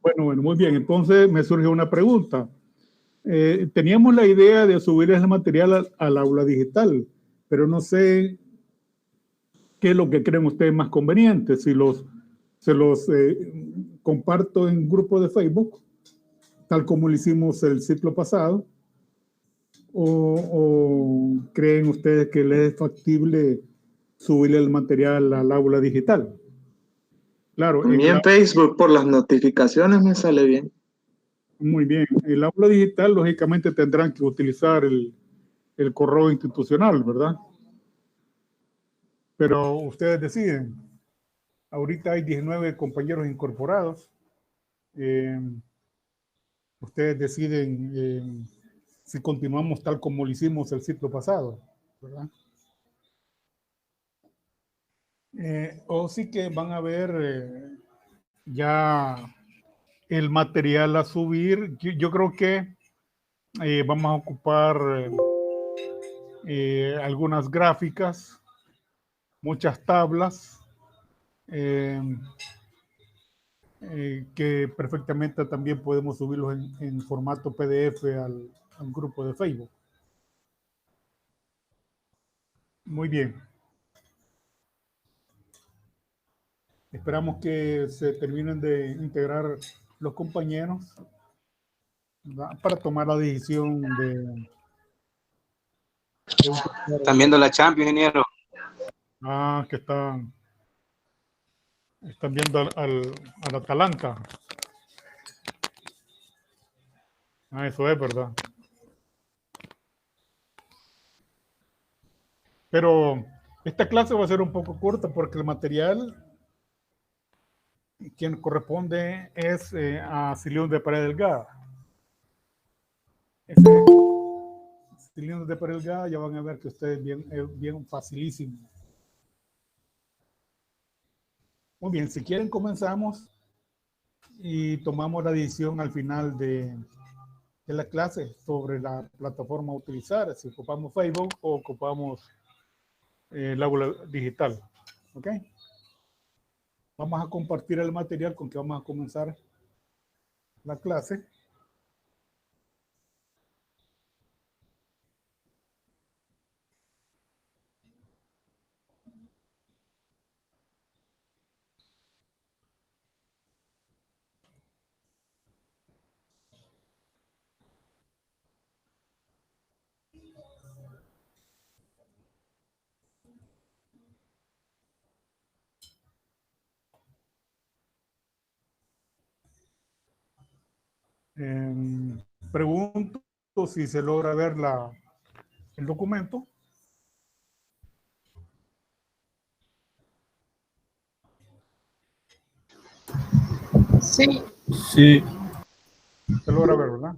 Bueno, muy bien. Entonces me surge una pregunta. Teníamos la idea de subir ese material al aula digital, pero no sé qué es lo que creen ustedes más conveniente. Si se los comparto en grupo de Facebook, tal como lo hicimos el ciclo pasado, o creen ustedes que les es factible subir el material al aula digital. Claro, A mí en Facebook por las notificaciones me sale bien. muy bien. El aula digital, lógicamente, tendrán que utilizar el correo institucional, ¿verdad? Pero ustedes deciden. Ahorita hay 19 compañeros incorporados. Ustedes deciden si continuamos tal como lo hicimos el ciclo pasado, ¿verdad? O sí que van a ver ya el material a subir. Yo creo que vamos a ocupar algunas gráficas, muchas tablas, que perfectamente también podemos subirlos en formato PDF al grupo de Facebook. Muy bien. Esperamos que se terminen de integrar los compañeros, ¿verdad?, para tomar la decisión de Están viendo la Champions, ingeniero. que están viendo al Atalanta. Eso es verdad. Pero esta clase va a ser un poco corta porque el material quien corresponde es a cilindros de pared delgada. Ese cilindros de pared delgada ya van a ver que ustedes es bien facilísimo. Muy bien, si quieren comenzamos y tomamos la decisión al final de la clase sobre la plataforma a utilizar, si ocupamos Facebook o ocupamos el aula digital. ¿Ok? Vamos a compartir el material con que vamos a comenzar la clase. Pregunto si se logra ver el documento. Sí. Sí. Se logra ver, ¿verdad?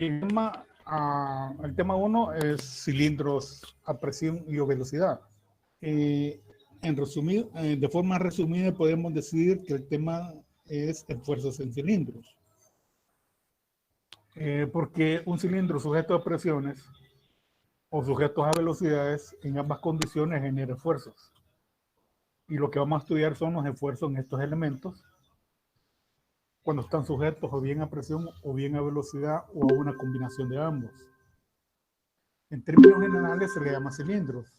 El tema 1 es cilindros a presión y o velocidad. De forma resumida podemos decir que el tema es fuerzas en cilindros. Porque un cilindro sujeto a presiones o sujetos a velocidades en ambas condiciones genera esfuerzos. Y lo que vamos a estudiar son los esfuerzos en estos elementos cuando están sujetos o bien a presión o bien a velocidad o a una combinación de ambos. En términos generales se le llama cilindros.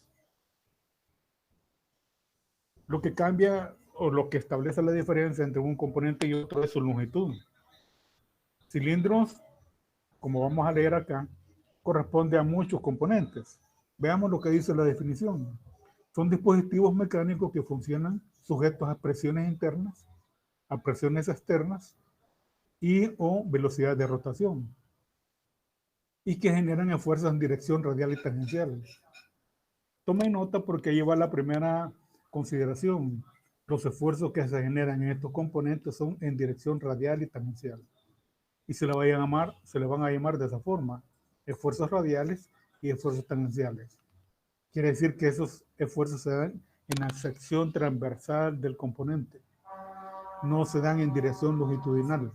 Lo que cambia o lo que establece la diferencia entre un componente y otro es su longitud. Cilindros, como vamos a leer acá, corresponde a muchos componentes. Veamos lo que dice la definición. Son dispositivos mecánicos que funcionan sujetos a presiones internas, a presiones externas y o velocidad de rotación, y que generan esfuerzos en dirección radial y tangencial. Tome nota porque ahí va la primera consideración. Los esfuerzos que se generan en estos componentes son en dirección radial y tangencial. Y se le van a llamar de esa forma, esfuerzos radiales y esfuerzos tangenciales. Quiere decir que esos esfuerzos se dan en la sección transversal del componente. No se dan en dirección longitudinal,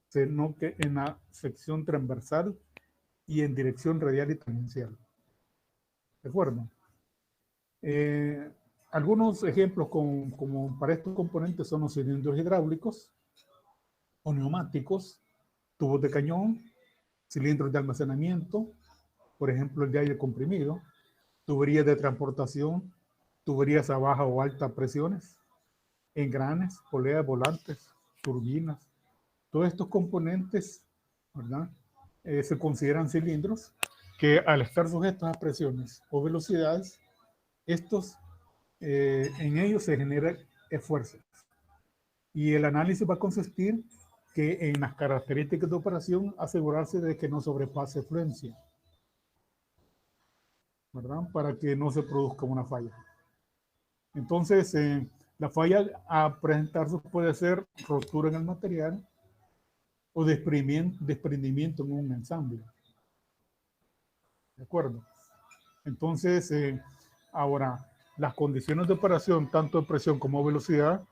sino que en la sección transversal y en dirección radial y tangencial. ¿De acuerdo? Algunos ejemplos como para estos componentes son los cilindros hidráulicos o neumáticos, tubos de cañón, cilindros de almacenamiento, por ejemplo el de aire comprimido, tuberías de transportación, tuberías a baja o alta presiones, engranes, poleas, volantes, turbinas. Todos estos componentes, ¿verdad? Se consideran cilindros que al estar sujetos a presiones o velocidades, en ellos se generan esfuerzos. Y el análisis va a consistir que en las características de operación asegurarse de que no sobrepase fluencia, ¿verdad? Para que no se produzca una falla. Entonces, la falla a presentarse puede ser rotura en el material o desprendimiento en un ensamble. ¿De acuerdo? Entonces, ahora, las condiciones de operación, tanto de presión como velocidad,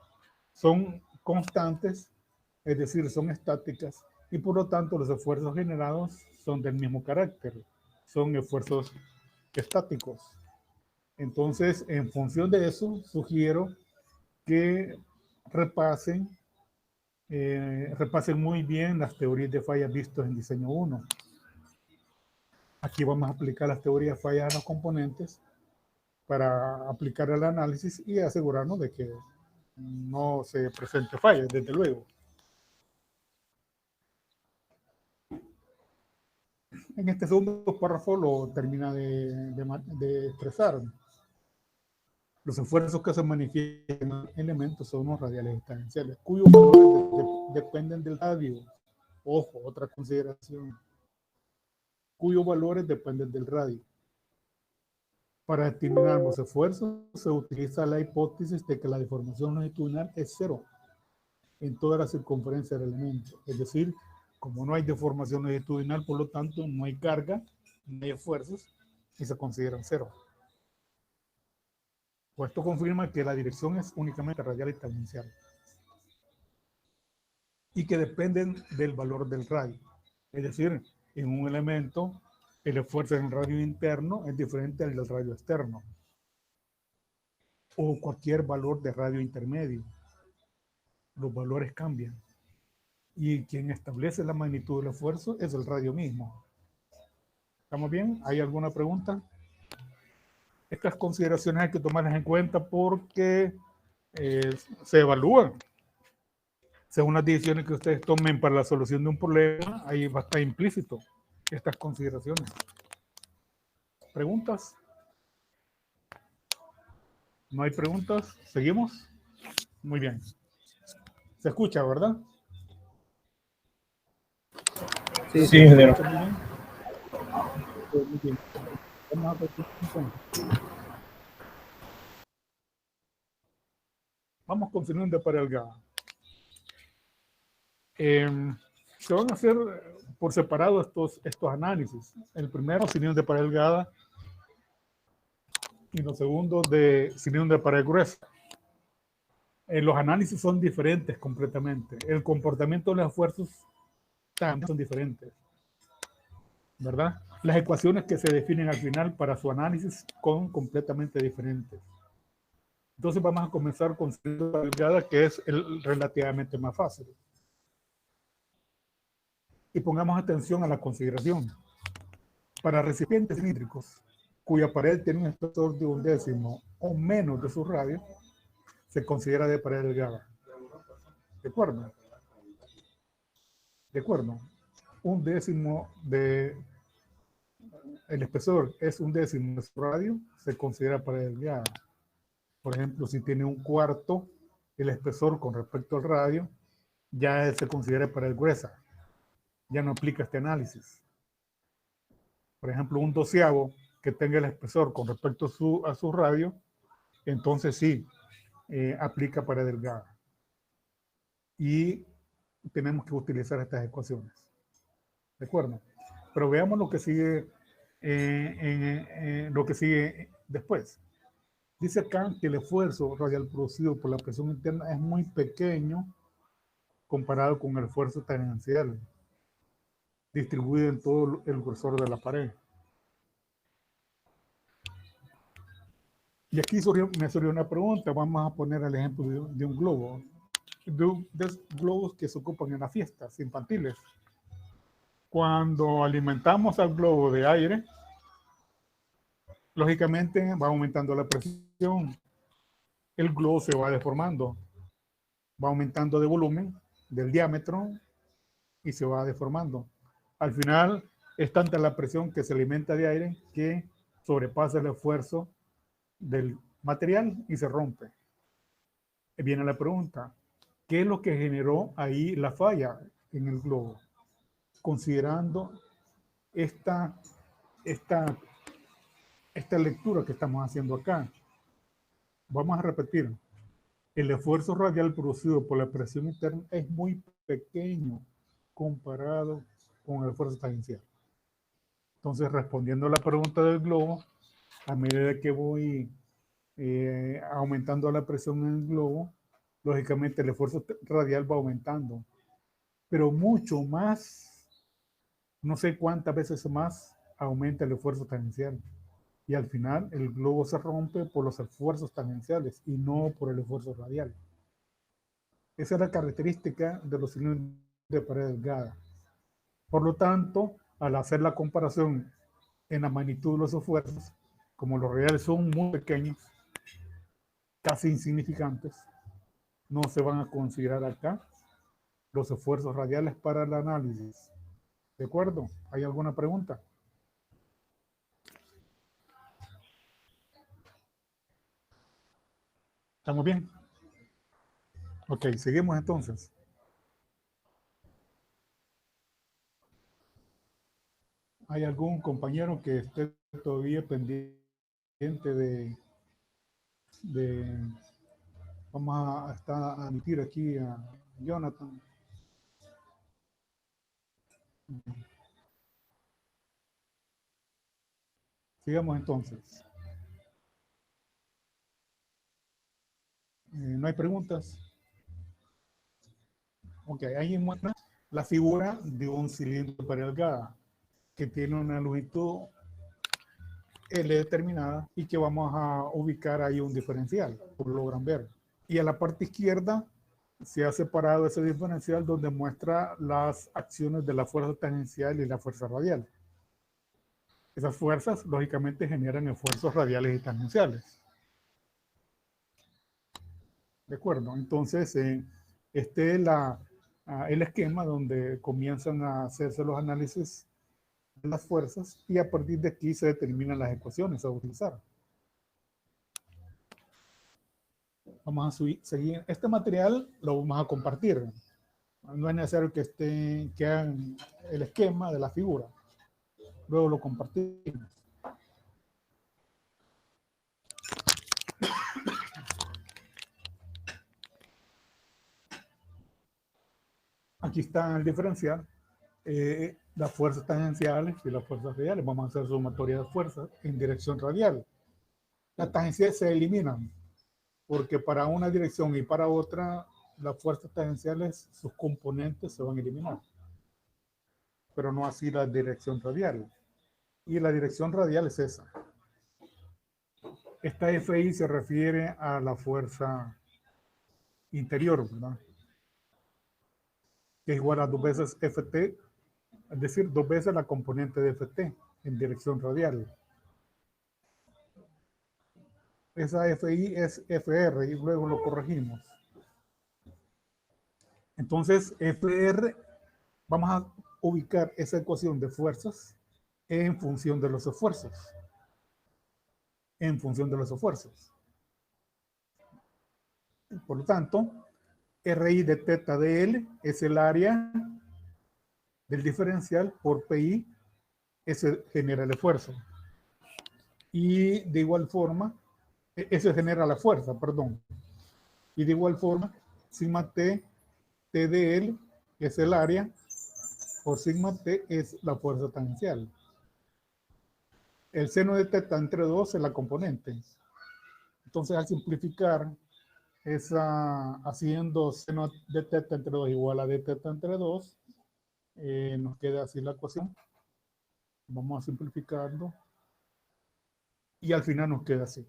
son constantes, es decir, son estáticas, y por lo tanto los esfuerzos generados son del mismo carácter, son esfuerzos estáticos. Entonces, en función de eso, sugiero que repasen muy bien las teorías de fallas vistas en diseño 1. Aquí vamos a aplicar las teorías de fallas a los componentes para aplicar el análisis y asegurarnos de que no se presente fallas, desde luego. En este segundo párrafo lo termina de expresar. Los esfuerzos que se manifiestan en elementos son los radiales y tangenciales, cuyos valores dependen del radio. Ojo, otra consideración. Cuyos valores dependen del radio. Para determinar los esfuerzos se utiliza la hipótesis de que la deformación longitudinal es cero en toda la circunferencia del elemento. Es decir, como no hay deformación longitudinal, por lo tanto no hay carga, no hay esfuerzos y se consideran cero. Pues esto confirma que la dirección es únicamente radial y tangencial y que dependen del valor del radio. Es decir, en un elemento el esfuerzo en el radio interno es diferente al del radio externo o cualquier valor de radio intermedio. Los valores cambian y quien establece la magnitud del esfuerzo es el radio mismo. ¿Estamos bien? ¿Hay alguna pregunta? Estas consideraciones hay que tomarlas en cuenta porque se evalúan. Según las decisiones que ustedes tomen para la solución de un problema, ahí va a estar implícito estas consideraciones. ¿Preguntas? ¿No hay preguntas? ¿Seguimos? Muy bien. ¿Se escucha, verdad? Sí, ingeniero. Muy bien. Vamos a continuar. Vamos con cilindro de pared delgada. Se van a hacer por separado estos análisis. El primero, cilindro de pared delgada, y los segundos de cilindro de pared gruesa. Los análisis son diferentes completamente. El comportamiento de los esfuerzos también son diferentes, ¿verdad? Las ecuaciones que se definen al final para su análisis son completamente diferentes. Entonces vamos a comenzar con cilindro de pared delgada, que es el relativamente más fácil. Y pongamos atención a la consideración. Para recipientes cilíndricos cuya pared tiene un espesor de 1/10 o menos de su radio, se considera de pared delgada. ¿De acuerdo? De acuerdo. 1/10 de el espesor es 1/10 de su radio, se considera pared delgada. Por ejemplo, si tiene 1/4 el espesor con respecto al radio, ya se considera pared gruesa. Ya no aplica este análisis. Por ejemplo, 1/12 que tenga el espesor con respecto a su radio, entonces sí, aplica pared delgada. Y tenemos que utilizar estas ecuaciones. ¿De acuerdo? Pero veamos lo que sigue, lo que sigue después. Dice acá que el esfuerzo radial producido por la presión interna es muy pequeño comparado con el esfuerzo tangencial distribuido en todo el grosor de la pared. Y aquí me surgió una pregunta. Vamos a poner el ejemplo de un globo. De globos que se ocupan en las fiestas infantiles. Cuando alimentamos al globo de aire, lógicamente va aumentando la presión. El globo se va deformando. Va aumentando de volumen, del diámetro, y se va deformando. Al final, es tanta la presión que se alimenta de aire que sobrepasa el esfuerzo del material y se rompe. Viene la pregunta, ¿qué es lo que generó ahí la falla en el globo? Considerando esta lectura que estamos haciendo acá. Vamos a repetir. El esfuerzo radial producido por la presión interna es muy pequeño comparado con el esfuerzo tangencial. Entonces, respondiendo a la pregunta del globo, a medida que voy aumentando la presión en el globo, lógicamente el esfuerzo radial va aumentando, pero mucho más, no sé cuántas veces más aumenta el esfuerzo tangencial. Y al final el globo se rompe por los esfuerzos tangenciales y no por el esfuerzo radial. Esa es la característica de los cilindros de pared delgada. Por lo tanto, al hacer la comparación en la magnitud de los esfuerzos, como los radiales son muy pequeños, casi insignificantes, no se van a considerar acá los esfuerzos radiales para el análisis. ¿De acuerdo? ¿Hay alguna pregunta? ¿Estamos bien? Ok, seguimos entonces. ¿Hay algún compañero que esté todavía pendiente vamos a admitir aquí a Jonathan? Sigamos entonces. ¿No hay preguntas? Ok, ahí muestra la figura de un cilindro de pared delgada que tiene una longitud L determinada y que vamos a ubicar ahí un diferencial, por lo logran ver. Y a la parte izquierda se ha separado ese diferencial donde muestra las acciones de la fuerza tangencial y la fuerza radial. Esas fuerzas, lógicamente, generan esfuerzos radiales y tangenciales. ¿De acuerdo? Entonces, este es el esquema donde comienzan a hacerse los análisis de las fuerzas y a partir de aquí se determinan las ecuaciones a utilizar. Vamos a seguir. Este material lo vamos a compartir. No es necesario que hagan el esquema de la figura. Luego lo compartimos. Aquí está el diferencial. Las fuerzas tangenciales y las fuerzas radiales. Vamos a hacer sumatoria de fuerzas en dirección radial. Las tangenciales se eliminan porque para una dirección y para otra las fuerzas tangenciales, sus componentes se van a eliminar. Pero no así la dirección radial. Y la dirección radial es esa. Esta FI se refiere a la fuerza interior, ¿verdad? Que es igual a 2 veces Ft, es decir, 2 veces la componente de Ft en dirección radial. Esa FI es FR y luego lo corregimos. Entonces, FR, vamos a ubicar esa ecuación de fuerzas en función de los esfuerzos. En función de los esfuerzos. Por lo tanto, RI de teta DL es el área del diferencial por PI, ese genera el esfuerzo. Y de igual forma, eso genera la fuerza, perdón. Y de igual forma, sigma T, TDL es el área, por sigma T es la fuerza tangencial. El seno de teta entre 2 es la componente. Entonces, al simplificar, haciendo seno de teta entre 2 igual a d teta entre 2, nos queda así la ecuación. Vamos a simplificarlo. Y al final nos queda así.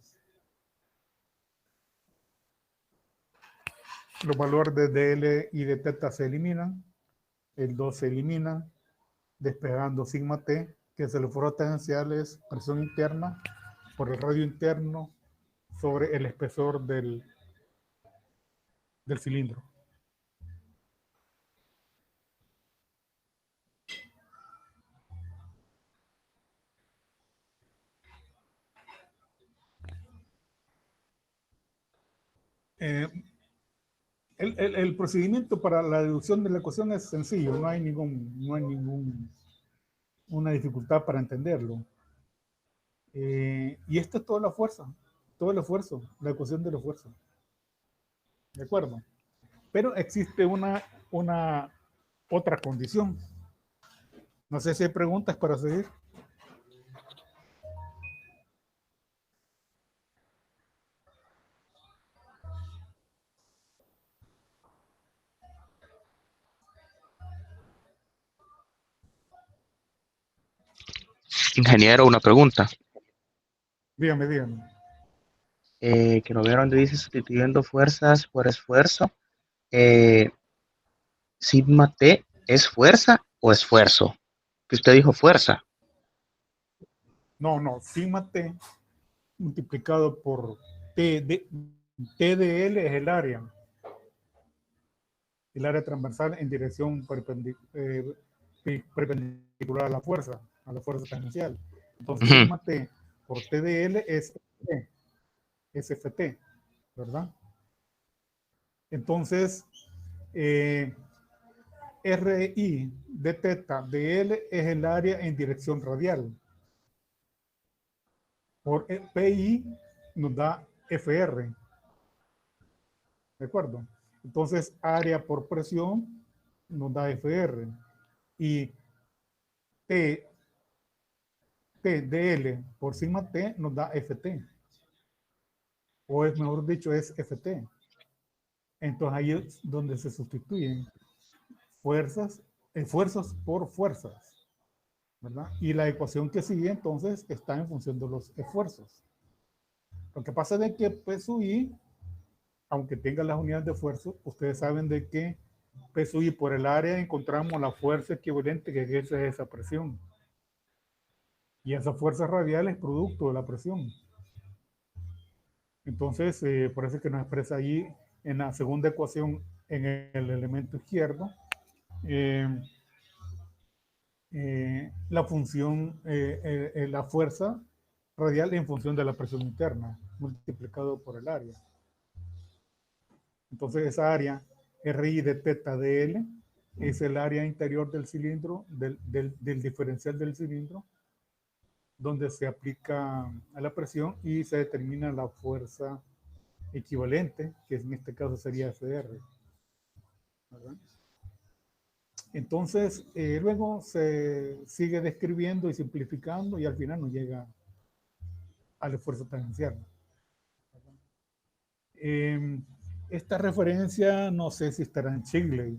Los valores de DL y de teta se eliminan. El 2 se elimina, despegando sigma T, que es el esfuerzo tangencial, es presión interna por el radio interno sobre el espesor del cilindro. El procedimiento para la deducción de la ecuación es sencillo, no hay una dificultad para entenderlo. Y esta es toda la fuerza, todo el esfuerzo, la ecuación del esfuerzo. ¿De acuerdo? Pero existe una otra condición. No sé si hay preguntas para seguir. Ingeniero, una pregunta. Dígame, dígame. Que no vieron donde dice sustituyendo fuerzas por esfuerzo. Sigma T, ¿es fuerza o esfuerzo? Que usted dijo fuerza. No, sigma T multiplicado por TDL es el área transversal en dirección perpendicular a la fuerza tangencial. Entonces, sigma T por TDL es FT, ¿verdad? Entonces, RI de teta DL es el área en dirección radial. Por PI nos da FR. ¿De acuerdo? Entonces, área por presión nos da FR. Y TDL por sigma T nos da FT. O es mejor dicho, es FT. Entonces, ahí es donde se sustituyen esfuerzos por fuerzas, ¿verdad? Y la ecuación que sigue, entonces, está en función de los esfuerzos. Lo que pasa es que peso I, aunque tenga las unidades de esfuerzo, ustedes saben de que peso I por el área encontramos la fuerza equivalente que ejerce esa presión. Y esa fuerza radial es producto de la presión. Entonces, por eso es que nos expresa ahí en la segunda ecuación en el elemento izquierdo la función, la fuerza radial en función de la presión interna multiplicado por el área. Entonces esa área RI de teta DL es el área interior del cilindro, del diferencial del cilindro, donde se aplica a la presión y se determina la fuerza equivalente, que en este caso sería FR, ¿verdad? Entonces, luego se sigue describiendo y simplificando y al final nos llega al esfuerzo tangencial. Esta referencia, no sé si estará en Shigley,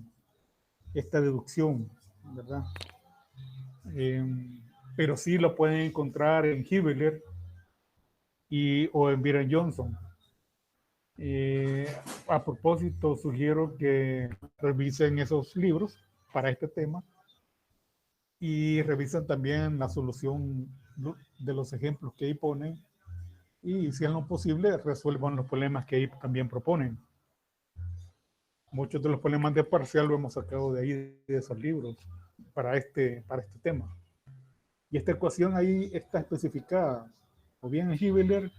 esta deducción, ¿verdad? Pero sí lo pueden encontrar en Hibbeler o en Byron Johnson. A propósito, sugiero que revisen esos libros para este tema y revisen también la solución de los ejemplos que ahí ponen y, si es lo posible, resuelvan los problemas que ahí también proponen. Muchos de los problemas de parcial lo hemos sacado de ahí, de esos libros, para este tema. Y esta ecuación ahí está especificada, o bien en Hibbeler,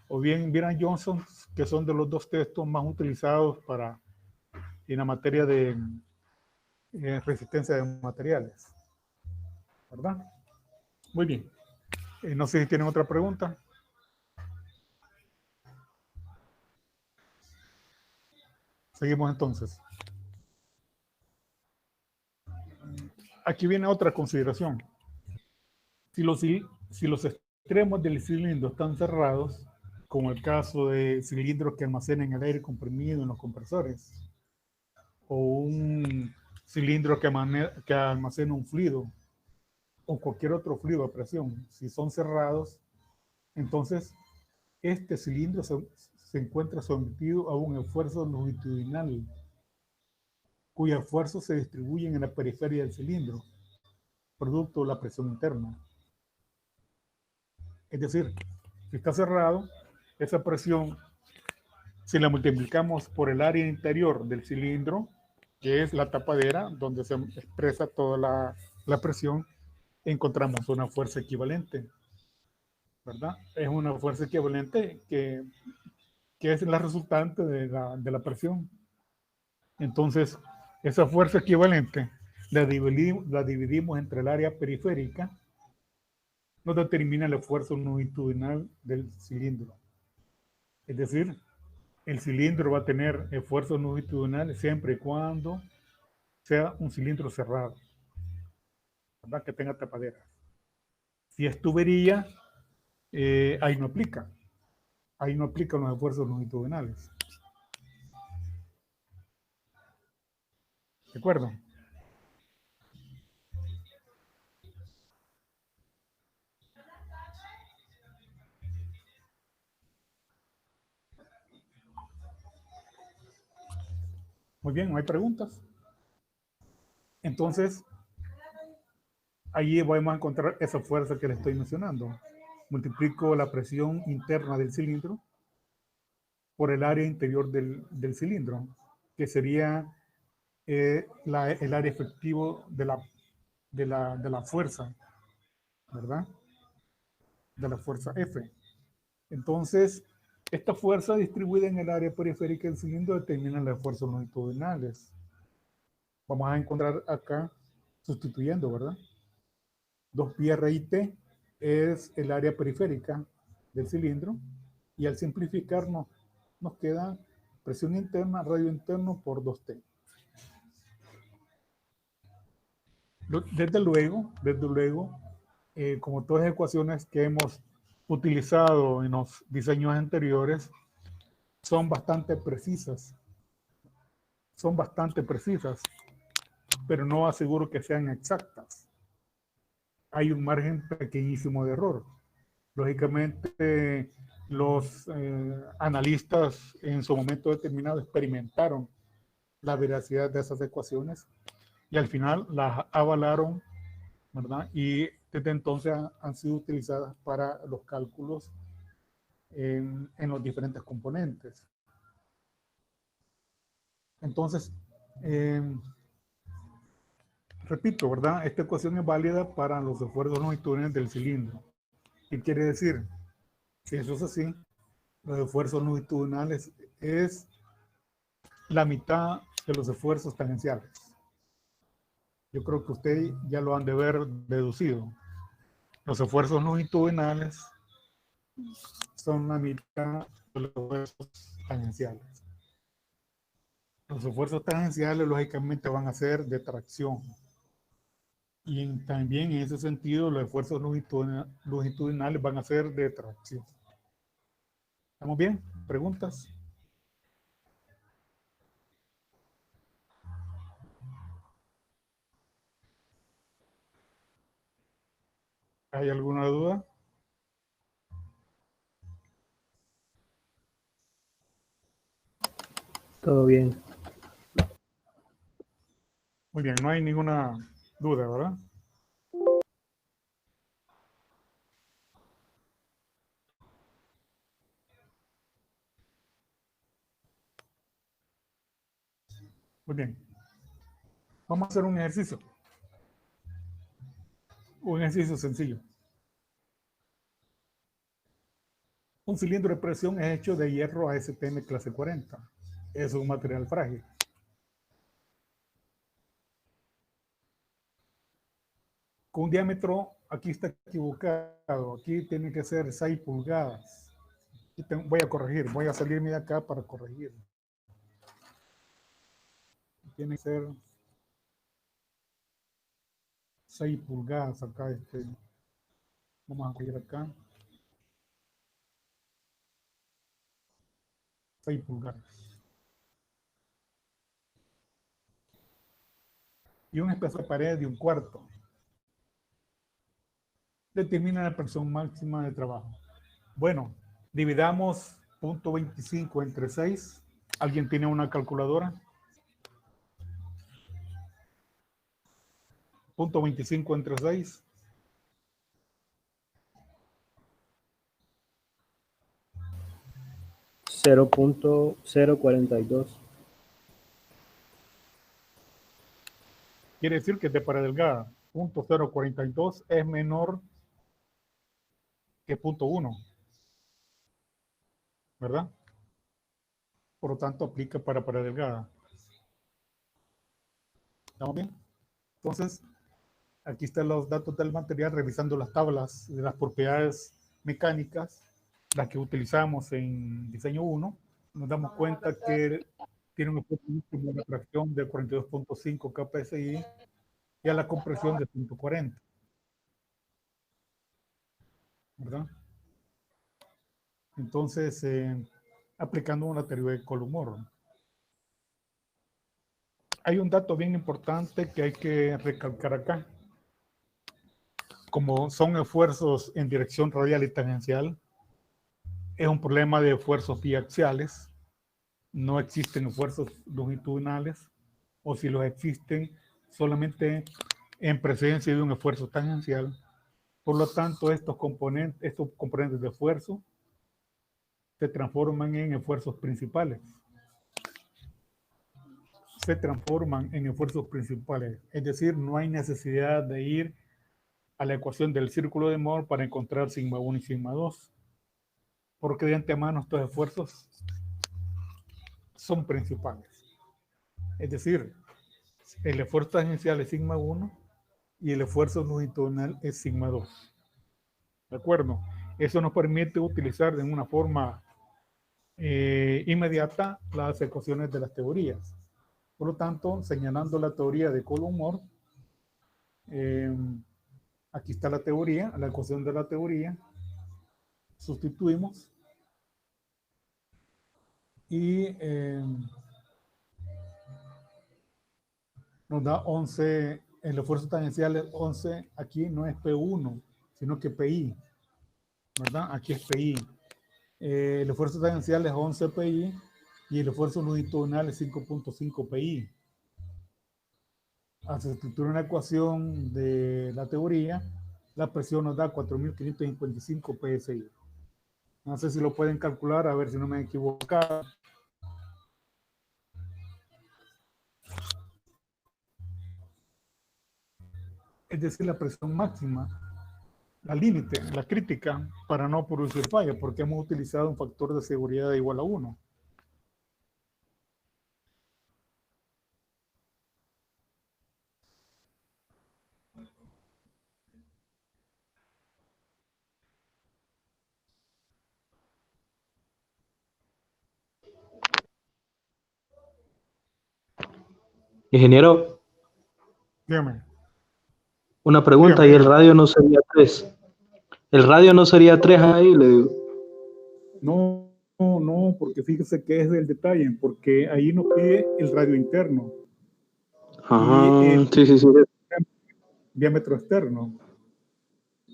o bien Byron Johnson, que son de los dos textos más utilizados en la materia de resistencia de materiales. ¿Verdad? Muy bien. No sé si tienen otra pregunta. Seguimos entonces. Aquí viene otra consideración. Si los extremos del cilindro están cerrados, como el caso de cilindros que almacenan el aire comprimido en los compresores, o un cilindro que almacena un fluido, o cualquier otro fluido a presión, si son cerrados, entonces este cilindro se encuentra sometido a un esfuerzo longitudinal, cuyo esfuerzo se distribuye en la periferia del cilindro, producto de la presión interna. Es decir, si está cerrado, esa presión, si la multiplicamos por el área interior del cilindro, que es la tapadera, donde se expresa toda la presión, encontramos una fuerza equivalente, ¿verdad? Es una fuerza equivalente que es la resultante de la presión. Entonces, esa fuerza equivalente la dividimos entre el área periférica, nos determina el esfuerzo longitudinal del cilindro. Es decir, el cilindro va a tener esfuerzos longitudinales siempre y cuando sea un cilindro cerrado, ¿verdad? Que tenga tapadera. Si es tubería, ahí no aplica. Ahí no aplican los esfuerzos longitudinales. ¿De acuerdo? Muy bien, ¿no hay preguntas? Entonces, allí vamos a encontrar esa fuerza que le estoy mencionando. Multiplico la presión interna del cilindro por el área interior del cilindro, que sería el área efectivo de la fuerza, ¿verdad? De la fuerza F. Entonces, esta fuerza distribuida en el área periférica del cilindro determina las fuerzas longitudinales. Vamos a encontrar acá, sustituyendo, ¿verdad? 2pi RIT es el área periférica del cilindro, y al simplificar nos queda presión interna, radio interno por 2T. Desde luego, como todas las ecuaciones que hemos utilizado en los diseños anteriores, son bastante precisas, pero no aseguro que sean exactas. Hay un margen pequeñísimo de error. Lógicamente, los analistas en su momento determinado experimentaron la veracidad de esas ecuaciones y al final las avalaron, ¿verdad? Y desde entonces han sido utilizadas para los cálculos en los diferentes componentes. Entonces, repito, ¿verdad? Esta ecuación es válida para los esfuerzos longitudinales del cilindro. ¿Qué quiere decir? Si eso es así, los esfuerzos longitudinales es la mitad de los esfuerzos tangenciales. Yo creo que ustedes ya lo han de haber deducido. Los esfuerzos longitudinales son la mitad de los esfuerzos tangenciales. Los esfuerzos tangenciales lógicamente van a ser de tracción. Y también en ese sentido los esfuerzos longitudinales van a ser de tracción. ¿Estamos bien? ¿Preguntas? ¿Hay alguna duda? Todo bien. Muy bien, no hay ninguna duda, ¿verdad? Muy bien. Vamos a hacer un ejercicio. Un ejercicio sencillo. Un cilindro de presión es hecho de hierro ASTM clase 40. Es un material frágil. Con un diámetro, aquí está equivocado. Aquí tiene que ser 6 pulgadas. Voy a corregir, voy a salirme de acá para corregir. Tiene que ser 6 pulgadas acá. Vamos a corregir acá. 6 pulgadas. Y un espesor de pared de 1/4. Determina la presión máxima de trabajo. Bueno, dividamos 0.25 entre 6. ¿Alguien tiene una calculadora? 0.25 entre 6. 0.042. Quiere decir que de pared delgada, 0.042 es menor que 0.1, ¿verdad? Por lo tanto, aplica para pared delgada. ¿Estamos bien? Entonces, aquí están los datos del material, revisando las tablas de las propiedades mecánicas, las que utilizamos en diseño 1, nos damos cuenta que tiene un efecto de retracción de 42.5 kPSI y a la compresión de 140, ¿verdad? Entonces, aplicando una teoría de Coulomb. Hay un dato bien importante que hay que recalcar acá. Como son esfuerzos en dirección radial y tangencial, es un problema de esfuerzos biaxiales. No existen esfuerzos longitudinales, o si los existen, solamente en presencia de un esfuerzo tangencial. Por lo tanto, estos componentes de esfuerzo se transforman en esfuerzos principales. Es decir, no hay necesidad de ir a la ecuación del círculo de Moore para encontrar sigma 1 y sigma 2, porque de antemano estos esfuerzos son principales. Es decir, el esfuerzo tangencial es sigma 1 y el esfuerzo longitudinal es sigma 2. ¿De acuerdo? Eso nos permite utilizar de una forma inmediata las ecuaciones de las teorías. Por lo tanto, señalando la teoría de Coulomb-Moore, aquí está la teoría, la ecuación de la teoría, sustituimos y nos da 11, el esfuerzo tangencial es 11, aquí no es P1, sino que PI, ¿verdad? Aquí es PI. El esfuerzo tangencial es 11 PI y el esfuerzo longitudinal es 5.5 PI. Al sustituir una ecuación de la teoría, la presión nos da 4.555 PSI. No sé si lo pueden calcular, a ver si no me he equivocado. Es decir, la presión máxima, la límite, la crítica, para no producir falla, porque hemos utilizado un factor de seguridad igual a 1. Ingeniero, Dígame. una pregunta, Dígame, ¿y el dígame. radio no sería 3? ¿El radio no sería 3 ahí? Le digo. No, porque fíjese que es del detalle, porque ahí nos pide el radio interno y Ah, el sí. diámetro externo.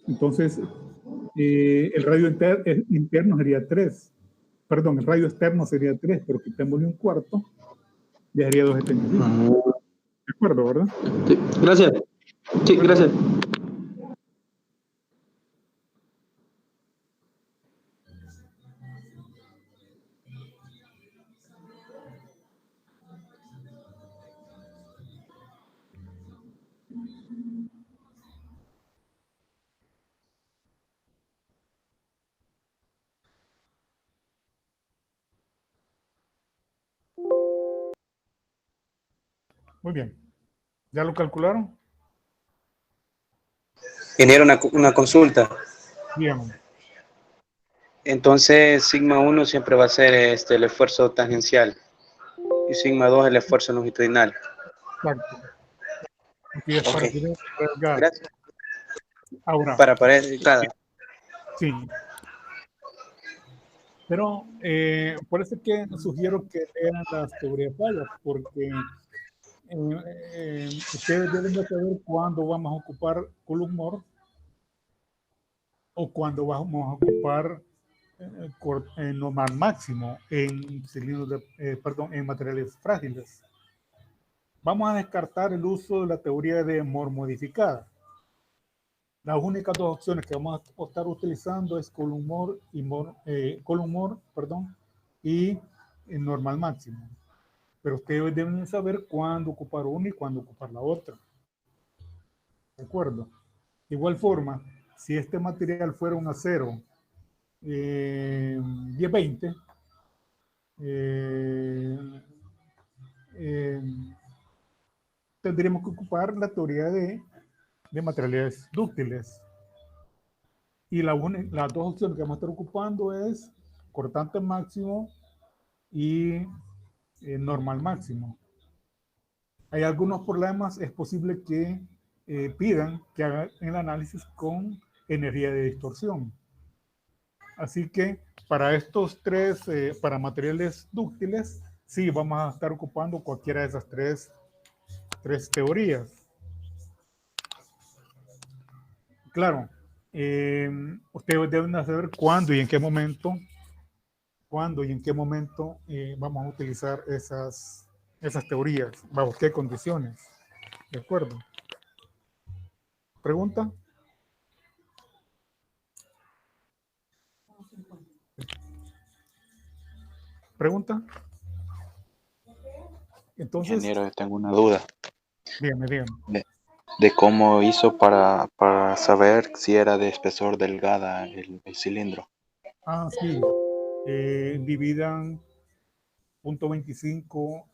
Entonces, el radio interno sería 3. Perdón, el radio externo sería 3, pero quitémosle 1/4, ya sería 2.75. Ah, De acuerdo, ¿verdad? sí, gracias. Sí, gracias. Muy bien. ¿Ya lo calcularon? Genera una consulta. Bien. Entonces, sigma 1 siempre va a ser el esfuerzo tangencial y sigma 2 el esfuerzo longitudinal. Exacto. Aquí es para Ok. pared delgada. Gracias. Ahora, Para pared delgada. sí. Pero por eso es que sugiero que lean las teorías fallas, porque ustedes deben de saber cuándo vamos a ocupar Coulomb More o cuándo vamos a ocupar normal máximo en cilindros en materiales frágiles. Vamos a descartar el uso de la teoría de Moore modificada. Las únicas dos opciones que vamos a estar utilizando es Coulomb More y normal máximo. Pero ustedes deben saber cuándo ocupar una y cuándo ocupar la otra. ¿De acuerdo? De igual forma, si este material fuera un acero 1020, tendríamos que ocupar la teoría de materiales dúctiles. Y las dos opciones que vamos a estar ocupando es cortante máximo y normal máximo. Hay algunos problemas, es posible que pidan que hagan el análisis con energía de distorsión. Así que para estos tres, para materiales dúctiles, sí vamos a estar ocupando cualquiera de esas tres teorías. Claro, ustedes deben saber cuándo y en qué momento vamos a utilizar esas teorías, bajo qué condiciones. ¿De acuerdo? ¿Pregunta? ¿Pregunta? Entonces, Ingeniero, yo tengo una duda dígame. de cómo hizo para saber si era de espesor delgada el cilindro. Ah, sí. Dividan 0.25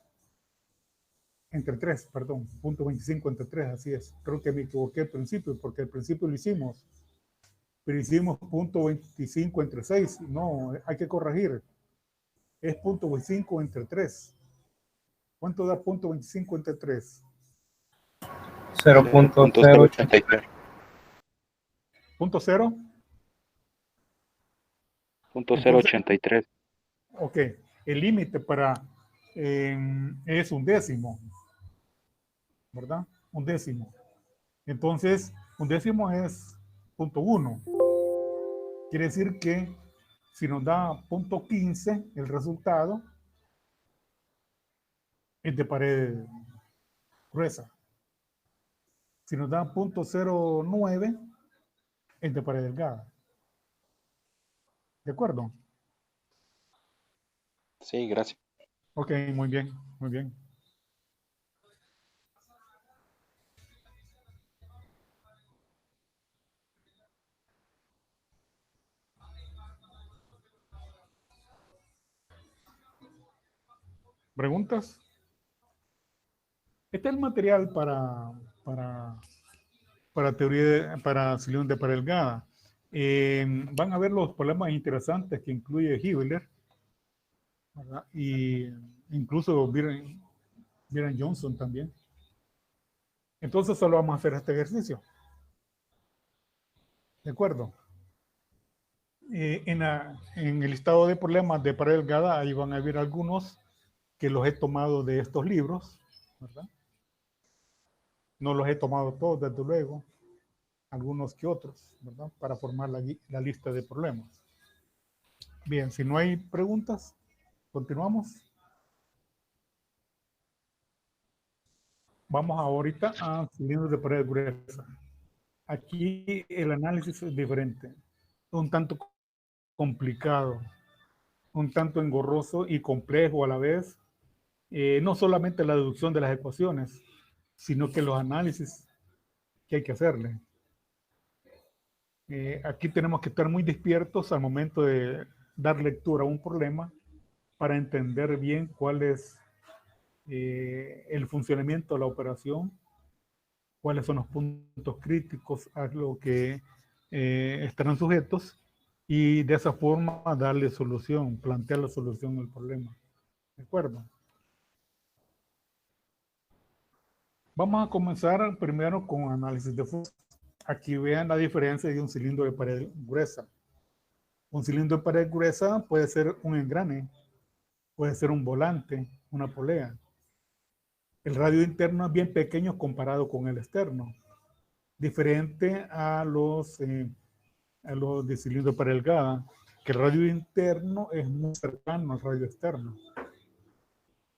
entre 3, perdón, 0.25 entre 3, así es. Creo que me equivoqué al principio, porque al principio lo hicimos, pero hicimos 0.25 entre 6. No, hay que corregir. Es 0.25 entre 3. ¿Cuánto da 0.25 entre 3? 0.083. ¿Punto 0? Entonces, 0.083. ok, el límite para es un décimo, ¿verdad? Un décimo. Entonces, un décimo es 0.1. Quiere decir que si nos da 0.15 el resultado, es de pared gruesa. Si nos da 0.09, es de pared delgada. ¿De acuerdo? Sí, gracias. Ok, muy bien, muy bien. ¿Preguntas? Este es el material para cilindros de pared delgada. Van a ver los problemas interesantes que incluye Hibbeler, ¿verdad? Y incluso Byron Johnson también. Entonces solo vamos a hacer este ejercicio. ¿De acuerdo? En el listado de problemas de pared delgada, ahí van a ver algunos que los he tomado de estos libros, ¿verdad? No los he tomado todos, desde luego, algunos que otros, ¿verdad? Para formar la lista de problemas. Bien, si no hay preguntas, continuamos. Vamos ahorita a cilindros de pared gruesa. Aquí el análisis es diferente, un tanto complicado, un tanto engorroso y complejo a la vez. No solamente la deducción de las ecuaciones, sino que los análisis que hay que hacerle. Aquí tenemos que estar muy despiertos al momento de dar lectura a un problema para entender bien cuál es el funcionamiento de la operación, cuáles son los puntos críticos a lo que estarán sujetos, y de esa forma darle solución, plantear la solución al problema. ¿De acuerdo? Vamos a comenzar primero con análisis de fuerza. Aquí vean la diferencia de un cilindro de pared gruesa. Un cilindro de pared gruesa puede ser un engrane, puede ser un volante, una polea. El radio interno es bien pequeño comparado con el externo, diferente a los de cilindro de pared delgada, que el radio interno es muy cercano al radio externo.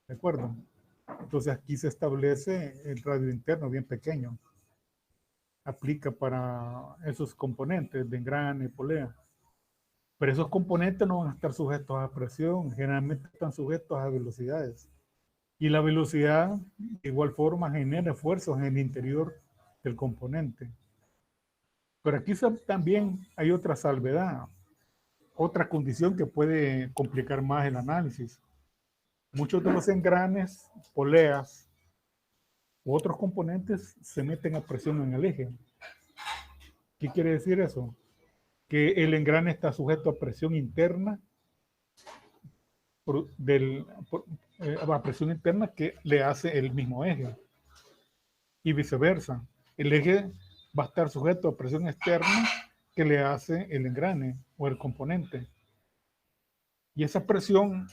¿De acuerdo? Entonces aquí se establece el radio interno bien pequeño. Aplica para esos componentes de engrane y polea. Pero esos componentes no van a estar sujetos a presión, generalmente están sujetos a velocidades. Y la velocidad, de igual forma, genera esfuerzos en el interior del componente. Pero aquí también hay otra salvedad, otra condición que puede complicar más el análisis. Muchos de los engranes, poleas u otros componentes se meten a presión en el eje. ¿Qué quiere decir eso? Que el engrane está sujeto a presión interna, a presión interna que le hace el mismo eje. Y viceversa. El eje va a estar sujeto a presión externa que le hace el engrane o el componente. Y esa presión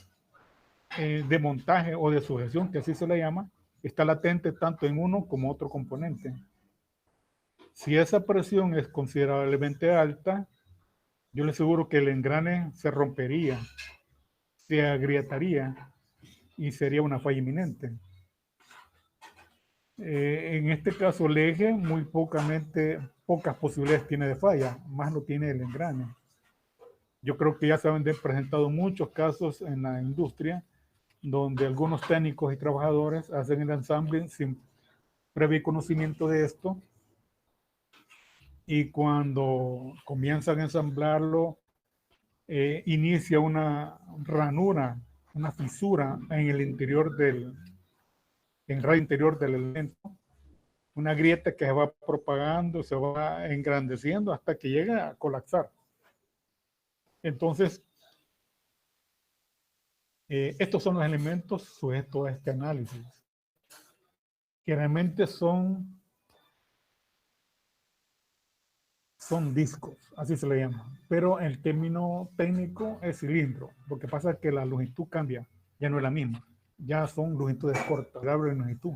de montaje o de sujeción, que así se le llama, está latente tanto en uno como otro componente. Si esa presión es considerablemente alta, yo le aseguro que el engrane se rompería, se agrietaría y sería una falla inminente. En este caso el eje muy pocas posibilidades tiene de falla, más no tiene el engrane. Yo creo que ya se han presentado muchos casos en la industria donde algunos técnicos y trabajadores hacen el ensamble sin previo conocimiento de esto, y cuando comienzan a ensamblarlo inicia una ranura, una fisura en el interior en el radio interior del elemento, una grieta que se va propagando, se va engrandeciendo hasta que llega a colapsar. Entonces, estos son los elementos sujetos a este análisis, que realmente son discos, así se le llama, pero el término técnico es cilindro, porque pasa que la longitud cambia, ya no es la misma, ya son longitudes cortas, variable de longitud.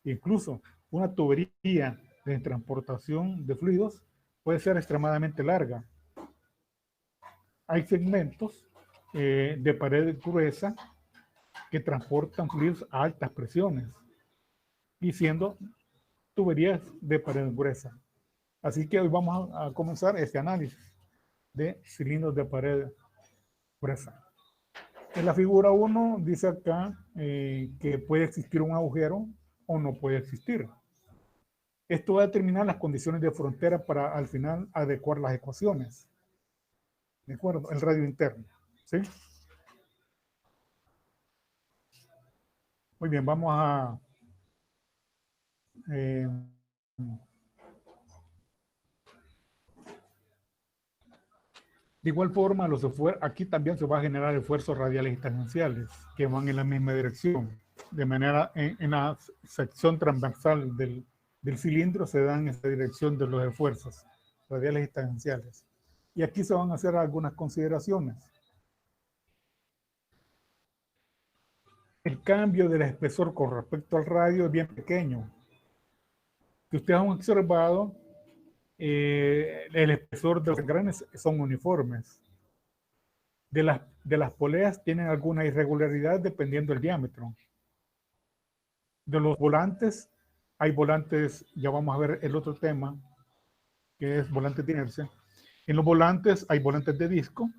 Incluso una tubería de transportación de fluidos puede ser extremadamente larga. Hay segmentos de pared gruesa que transportan fluidos a altas presiones y siendo tuberías de pared gruesa. Así que hoy vamos a comenzar este análisis de cilindros de pared gruesa. En la figura 1 dice acá que puede existir un agujero o no puede existir. Esto va a determinar las condiciones de frontera para al final adecuar las ecuaciones. ¿De acuerdo? El radio interno. ¿Sí? Muy bien, vamos a... de igual forma, aquí también se va a generar esfuerzos radiales y tangenciales que van en la misma dirección. De manera, en la sección transversal del cilindro se dan en esta dirección de los esfuerzos radiales y tangenciales. Y aquí se van a hacer algunas consideraciones. El cambio del espesor con respecto al radio es bien pequeño. Si ustedes han observado, el espesor de los engranes son uniformes. De las poleas tienen alguna irregularidad dependiendo del diámetro. De los volantes, hay volantes, ya vamos a ver el otro tema, que es volantes de inercia. En los volantes hay volantes de disco,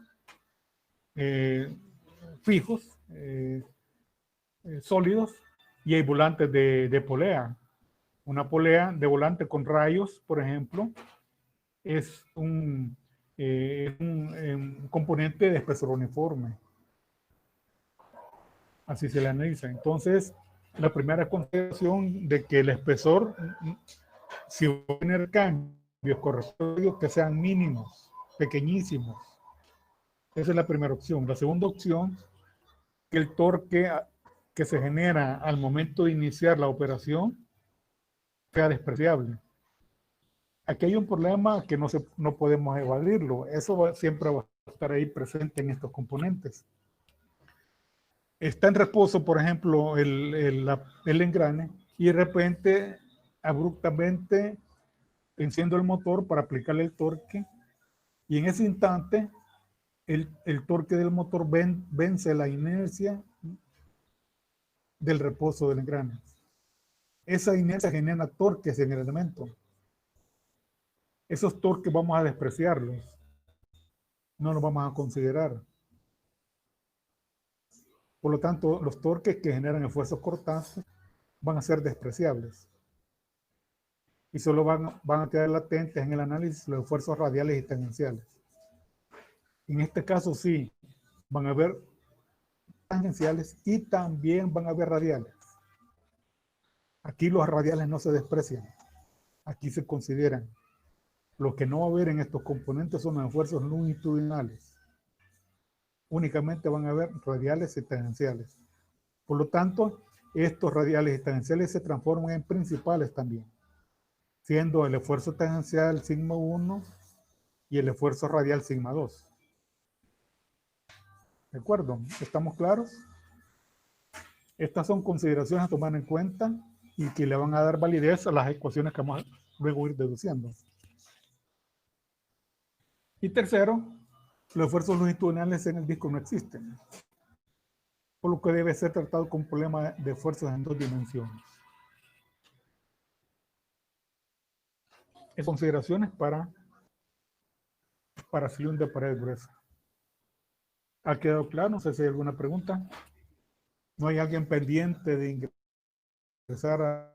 fijos, sólidos, y hay volantes de polea. Una polea de volante con rayos, por ejemplo, es un componente de espesor uniforme. Así se le analiza. Entonces, La primera consideración de que el espesor, si va a tener cambios correspondientes, que sean mínimos, pequeñísimos. Esa es la primera opción. La segunda opción, que el torque que se genera al momento de iniciar la operación sea despreciable. Aquí hay un problema que no podemos evadirlo. Eso siempre va a estar ahí presente en estos componentes. Está en reposo, por ejemplo, el engrane y de repente, abruptamente, enciendo el motor para aplicarle el torque y en ese instante el torque del motor vence la inercia del reposo del engrane. Esa inercia genera torques en el elemento. Esos torques vamos a despreciarlos. No los vamos a considerar. Por lo tanto, los torques que generan esfuerzos cortantes van a ser despreciables. Y solo van a quedar latentes en el análisis los esfuerzos radiales y tangenciales. En este caso sí, van a haber tangenciales y también van a haber radiales. Aquí los radiales no se desprecian. Aquí se consideran. Lo que no va a haber en estos componentes son los esfuerzos longitudinales. Únicamente van a haber radiales y tangenciales. Por lo tanto, estos radiales y tangenciales se transforman en principales también, siendo el esfuerzo tangencial sigma 1 y el esfuerzo radial sigma 2. ¿De acuerdo? ¿Estamos claros? Estas son consideraciones a tomar en cuenta y que le van a dar validez a las ecuaciones que vamos a luego ir deduciendo. Y tercero, los esfuerzos longitudinales en el disco no existen, por lo que debe ser tratado como un problema de esfuerzos en 2 dimensiones. Consideraciones para cilindro de pared gruesa. ¿Ha quedado claro? No sé si hay alguna pregunta. ¿No hay alguien pendiente de ingresar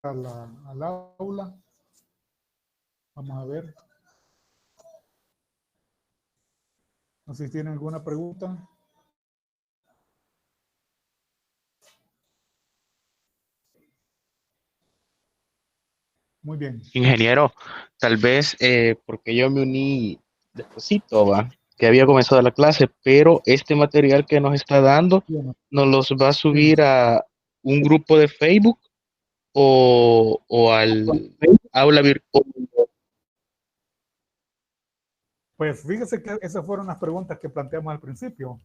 al aula? Vamos a ver. No sé si tienen alguna pregunta. Muy bien. Ingeniero, tal vez porque yo me uní despuesito, va, que había comenzado la clase, pero este material que nos está dando, Bien. ¿nos los va a Sí. subir a un grupo de Facebook o al aula virtual? Pues fíjese que esas fueron las preguntas que planteamos al principio.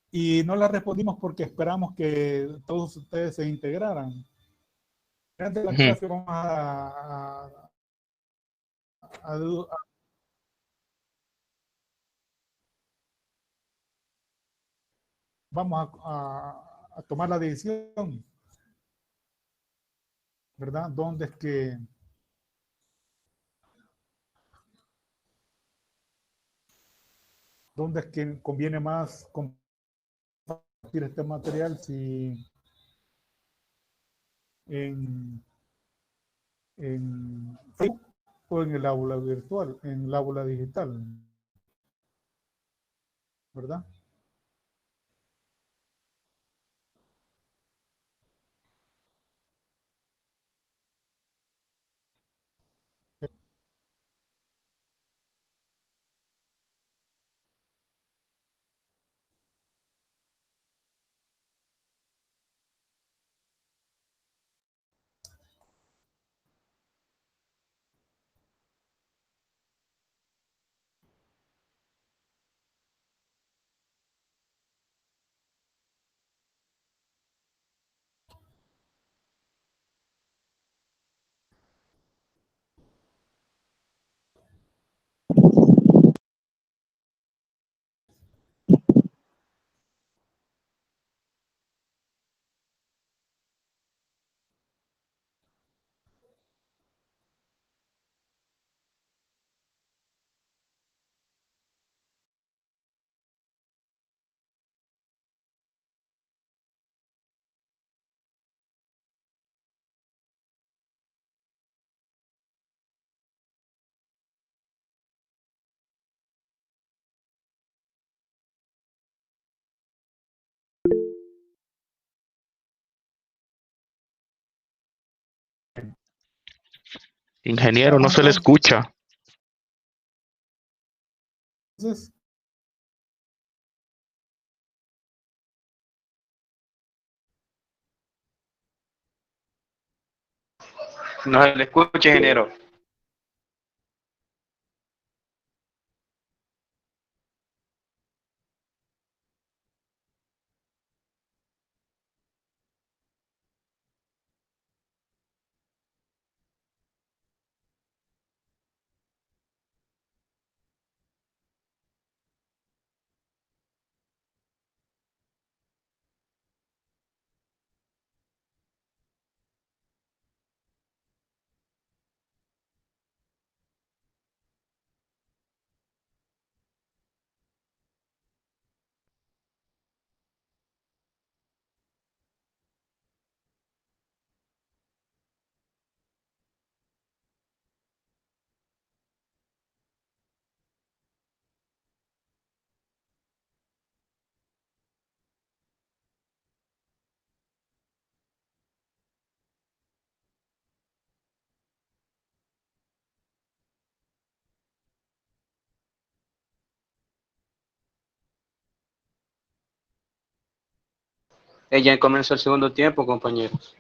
Y no las respondimos porque esperamos que todos ustedes se integraran. Antes de la clase vamos a tomar la decisión, ¿verdad? ¿Dónde es que conviene más compartir este material? Si en Facebook o en el aula virtual, en el aula digital, ¿verdad? Ingeniero, no se le escucha. Entonces, No se le escucha, ingeniero. Ya comenzó el segundo tiempo, compañeros.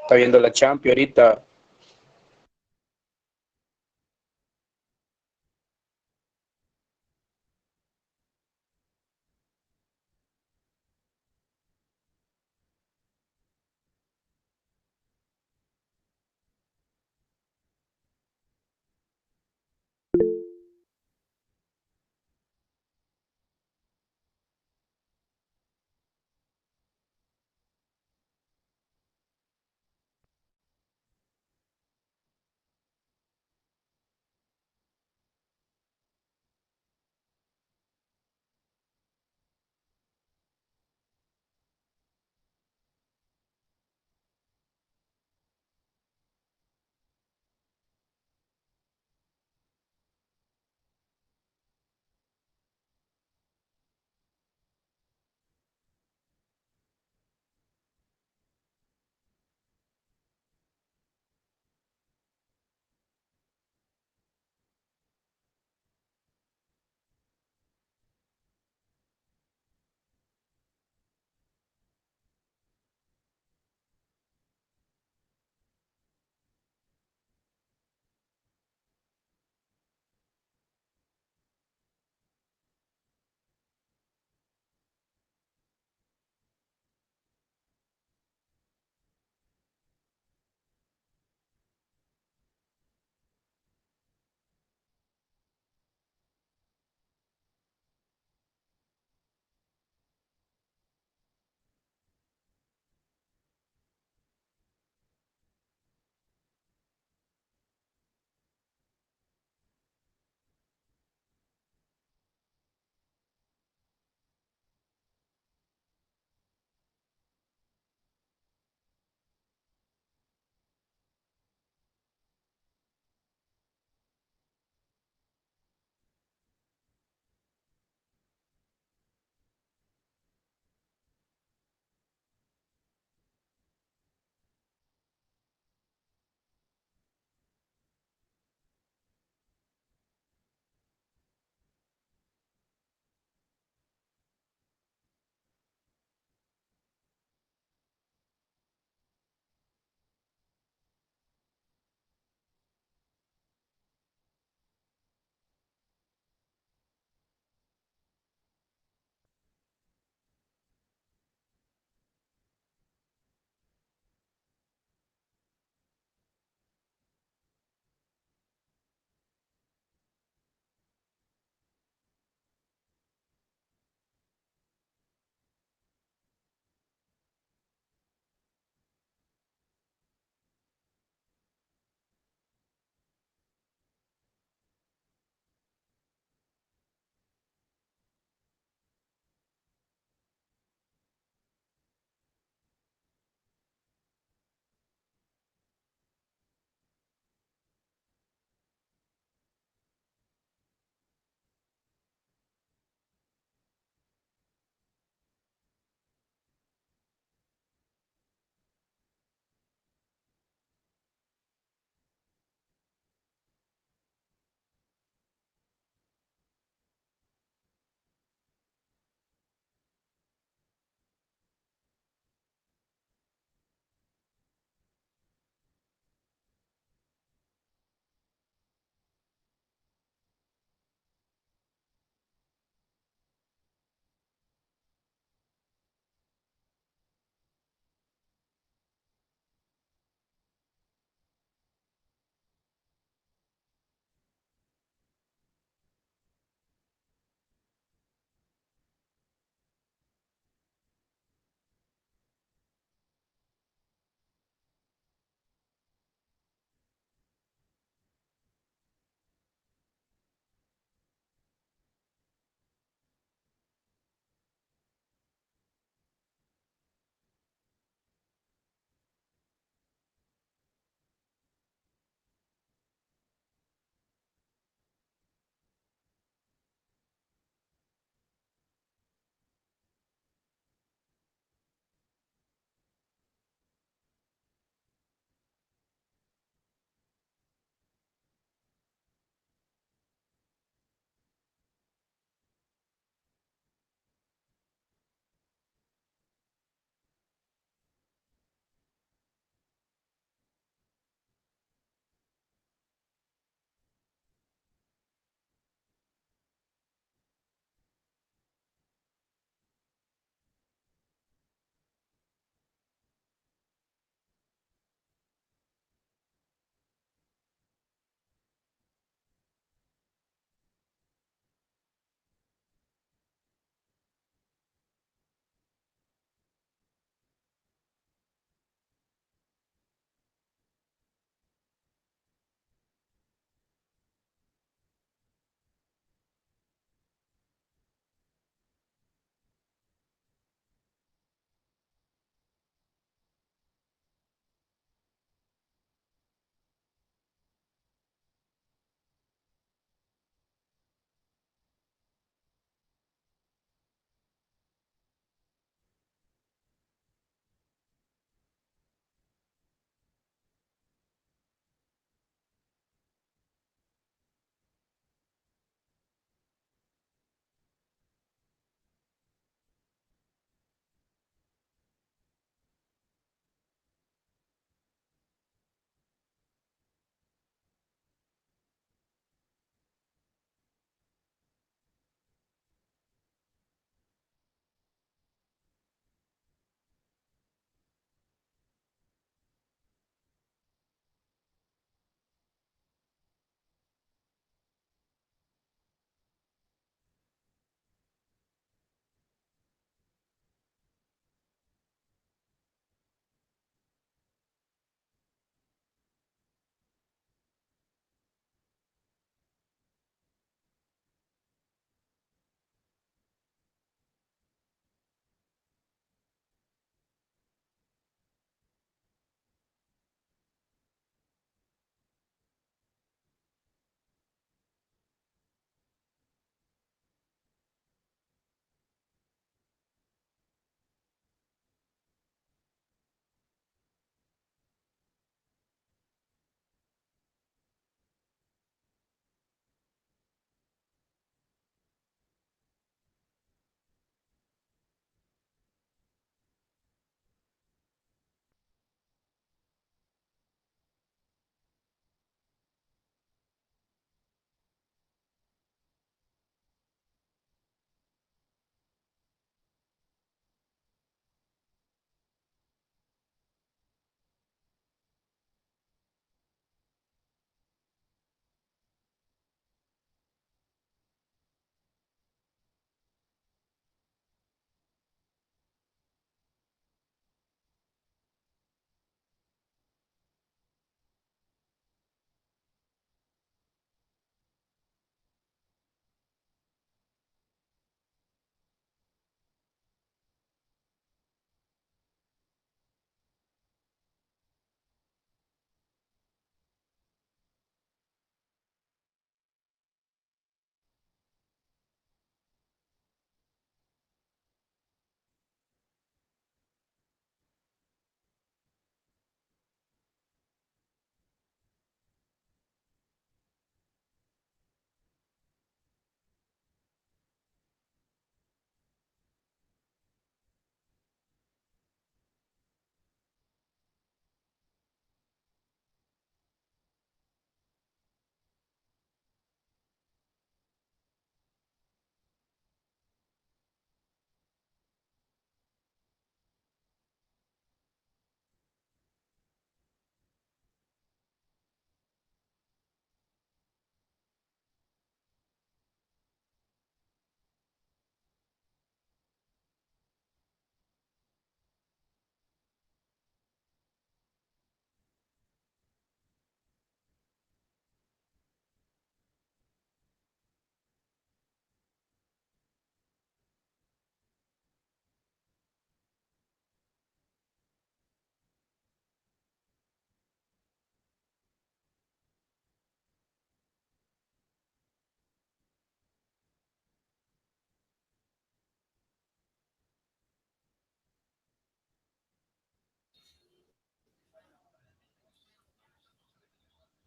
Está viendo la Champions ahorita.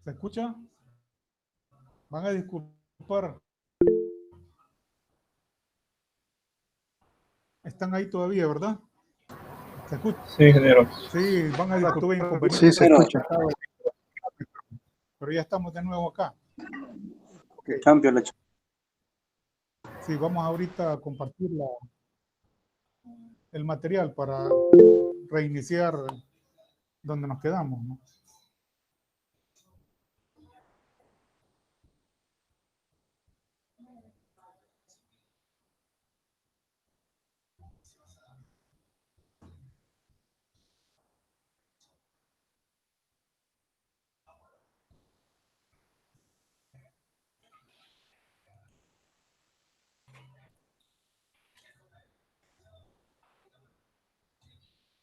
¿Se escucha? Van a disculpar. Están ahí todavía, ¿verdad? ¿Se escucha? Sí, ingeniero. Sí, van a disculpar inconvenientes. Sí, se escucha. Pero ya estamos de nuevo acá. Okay. Cambio la Sí, vamos ahorita a compartir el material para reiniciar donde nos quedamos, ¿no?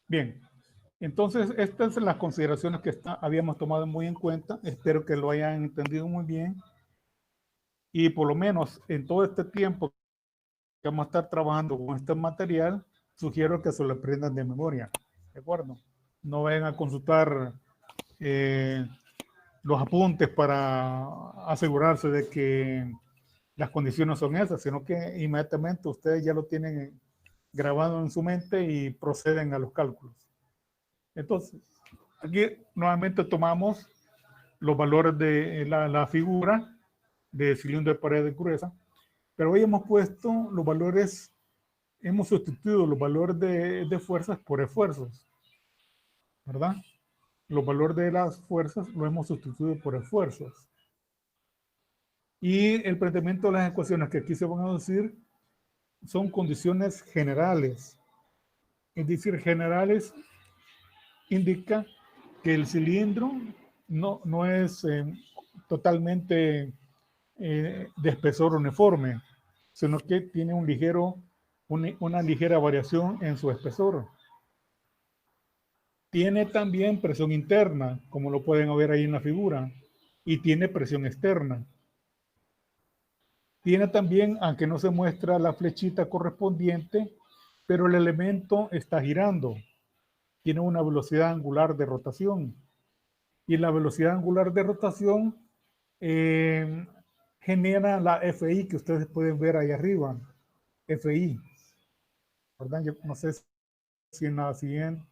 Bien, entonces estas son las consideraciones que habíamos tomado muy en cuenta. Espero que lo hayan entendido muy bien. Y por lo menos en todo este tiempo que vamos a estar trabajando con este material, sugiero que se lo aprendan de memoria. ¿De acuerdo? No vayan a consultar los apuntes para asegurarse de que las condiciones son esas, sino que inmediatamente ustedes ya lo tienen grabado en su mente y proceden a los cálculos. Entonces, aquí nuevamente tomamos los valores de la figura de cilindro de pared gruesa, pero hoy hemos puesto los valores, hemos sustituido los valores de fuerzas por esfuerzos, ¿verdad? Los valores de las fuerzas lo hemos sustituido por esfuerzos. Y el planteamiento de las ecuaciones que aquí se van a decir son condiciones generales. Es decir, generales indica que el cilindro no es totalmente de espesor uniforme, sino que tiene una ligera variación en su espesor. Tiene también presión interna, como lo pueden ver ahí en la figura, y tiene presión externa. Tiene también, aunque no se muestra la flechita correspondiente, pero el elemento está girando. Tiene una velocidad angular de rotación. Y la velocidad angular de rotación genera la FI que ustedes pueden ver ahí arriba. FI. ¿Verdad? Yo no sé si en la siguiente.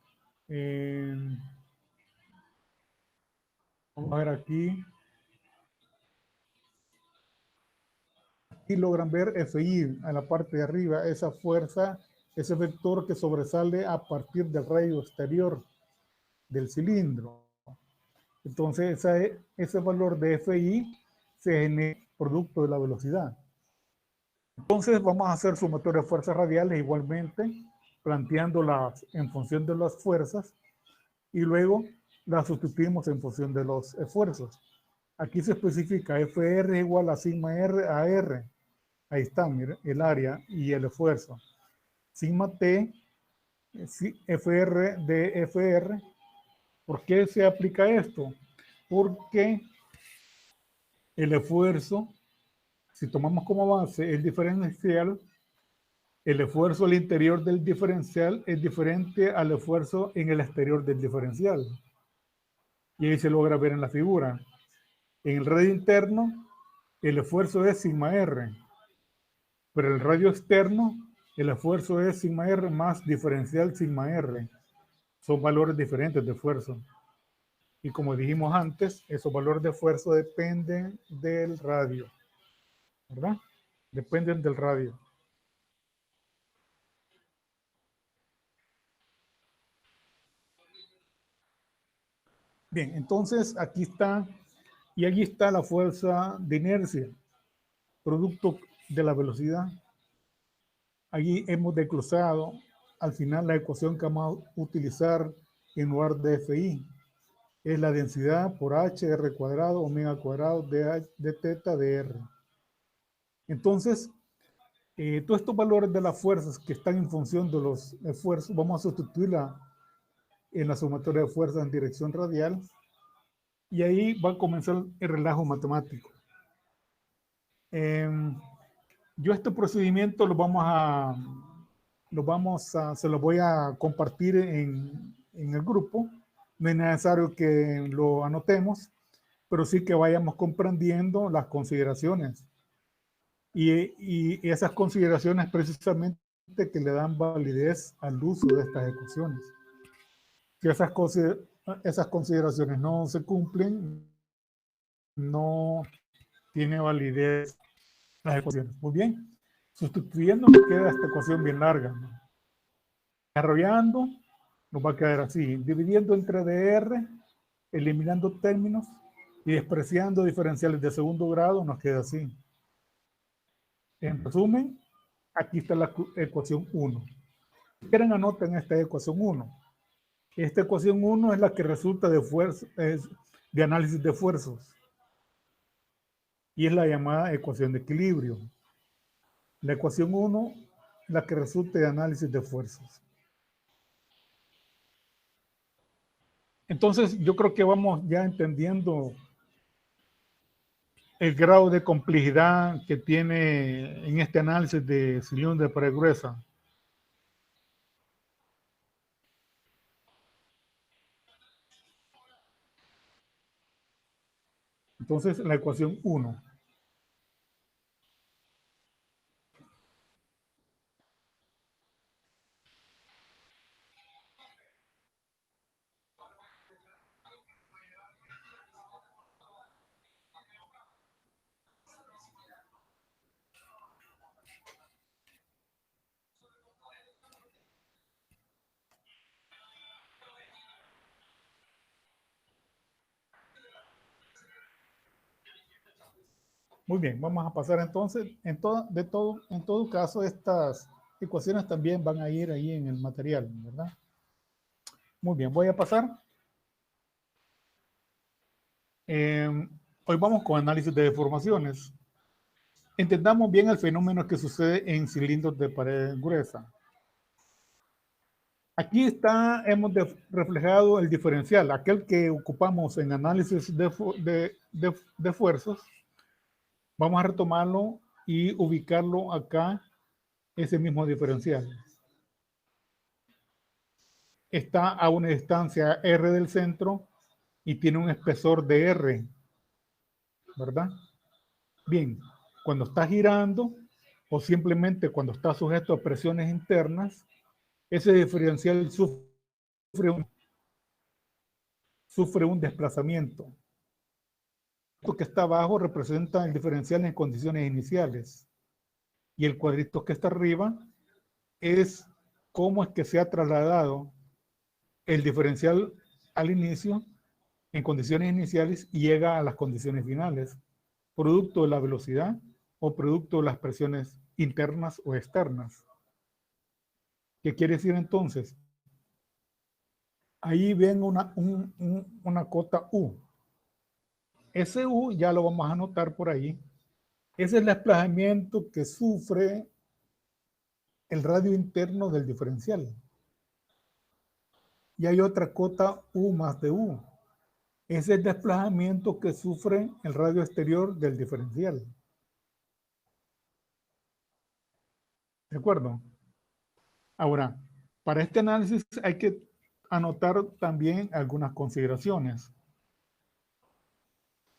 Vamos a ver aquí. Aquí logran ver FI a la parte de arriba, esa fuerza, ese vector que sobresale a partir del radio exterior del cilindro. Entonces, ese valor de FI se genera producto de la velocidad. Entonces, vamos a hacer sumatoria de fuerzas radiales igualmente, planteándolas en función de las fuerzas y luego las sustituimos en función de los esfuerzos. Aquí se especifica FR igual a sigma R a R. Ahí está, mire, el área y el esfuerzo. Sigma T, FR de FR. ¿Por qué se aplica esto? Porque el esfuerzo, si tomamos como base el diferencial, el esfuerzo al interior del diferencial es diferente al esfuerzo en el exterior del diferencial. Y ahí se logra ver en la figura. En el radio interno, el esfuerzo es sigma R. Pero el radio externo, el esfuerzo es sigma R más diferencial sigma R. Son valores diferentes de esfuerzo. Y como dijimos antes, esos valores de esfuerzo dependen del radio. ¿Verdad? Dependen del radio. Bien, entonces aquí está, y aquí está la fuerza de inercia, producto de la velocidad. Allí hemos desglosado al final la ecuación que vamos a utilizar en lugar de FI. Es la densidad por H, R cuadrado, omega cuadrado de teta de R. Entonces, todos estos valores de las fuerzas que están en función de los esfuerzos, vamos a sustituirla en la sumatoria de fuerzas en dirección radial y ahí va a comenzar el relajo matemático. Yo este procedimiento se lo voy a compartir en el grupo. No es necesario que lo anotemos, pero sí que vayamos comprendiendo las consideraciones. Y esas consideraciones precisamente que le dan validez al uso de estas ecuaciones. Si esas consideraciones no se cumplen, no tiene validez las ecuaciones. Muy bien. Sustituyendo nos queda esta ecuación bien larga, ¿no? Desarrollando nos va a quedar así. Dividiendo entre dr, eliminando términos y despreciando diferenciales de segundo grado nos queda así. En resumen, aquí está la ecuación 1. Si quieren, anoten esta ecuación 1. Esta ecuación 1 es la que resulta de análisis de fuerzas. Y es la llamada ecuación de equilibrio. La ecuación 1 es la que resulta de análisis de fuerzas. Entonces, yo creo que vamos ya entendiendo el grado de complejidad que tiene en este análisis de cilindros de pared gruesa. Entonces, la ecuación 1. Muy bien, vamos a pasar entonces, en todo caso, estas ecuaciones también van a ir ahí en el material, ¿verdad? Muy bien, voy a pasar. Hoy vamos con análisis de deformaciones. Entendamos bien el fenómeno que sucede en cilindros de pared gruesa. Aquí hemos reflejado el diferencial, aquel que ocupamos en análisis de fuerzas. Vamos a retomarlo y ubicarlo acá, ese mismo diferencial. Está a una distancia R del centro y tiene un espesor de R, ¿verdad? Bien, cuando está girando o simplemente cuando está sujeto a presiones internas, ese diferencial sufre un desplazamiento. Esto que está abajo representa el diferencial en condiciones iniciales y el cuadrito que está arriba es cómo es que se ha trasladado el diferencial al inicio en condiciones iniciales y llega a las condiciones finales, producto de la velocidad o producto de las presiones internas o externas. ¿Qué quiere decir entonces? Ahí ven una cota U. Ese U ya lo vamos a anotar por ahí. Es el desplazamiento que sufre el radio interno del diferencial. Y hay otra cota U más de U. Es el desplazamiento que sufre el radio exterior del diferencial. ¿De acuerdo? Ahora, para este análisis hay que anotar también algunas consideraciones.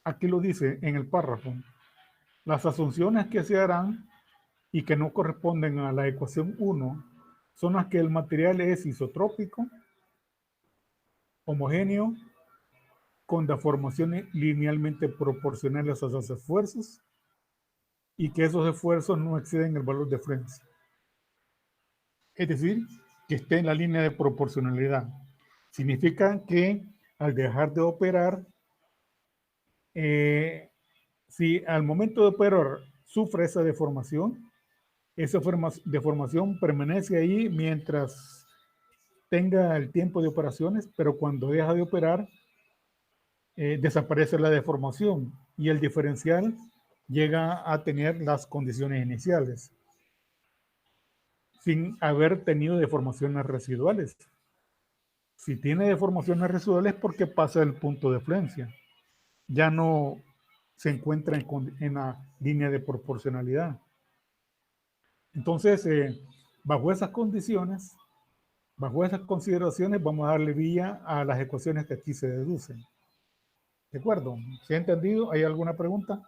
Aquí lo dice en el párrafo. Las asunciones que se harán y que no corresponden a la ecuación 1 son las que el material es isotrópico, homogéneo, con deformaciones linealmente proporcionales a los esfuerzos y que esos esfuerzos no exceden el valor de French. Es decir, que esté en la línea de proporcionalidad. Significa que al dejar de operar, si al momento de operar sufre esa deformación permanece ahí mientras tenga el tiempo de operaciones, pero cuando deja de operar, desaparece la deformación y el diferencial llega a tener las condiciones iniciales, sin haber tenido deformaciones residuales. Si tiene deformaciones residuales, porque pasa el punto de flexión. Ya no se encuentra en la línea de proporcionalidad. Entonces, bajo esas condiciones, bajo esas consideraciones, vamos a darle vía a las ecuaciones que aquí se deducen. ¿De acuerdo? ¿Se ha entendido? ¿Hay alguna pregunta?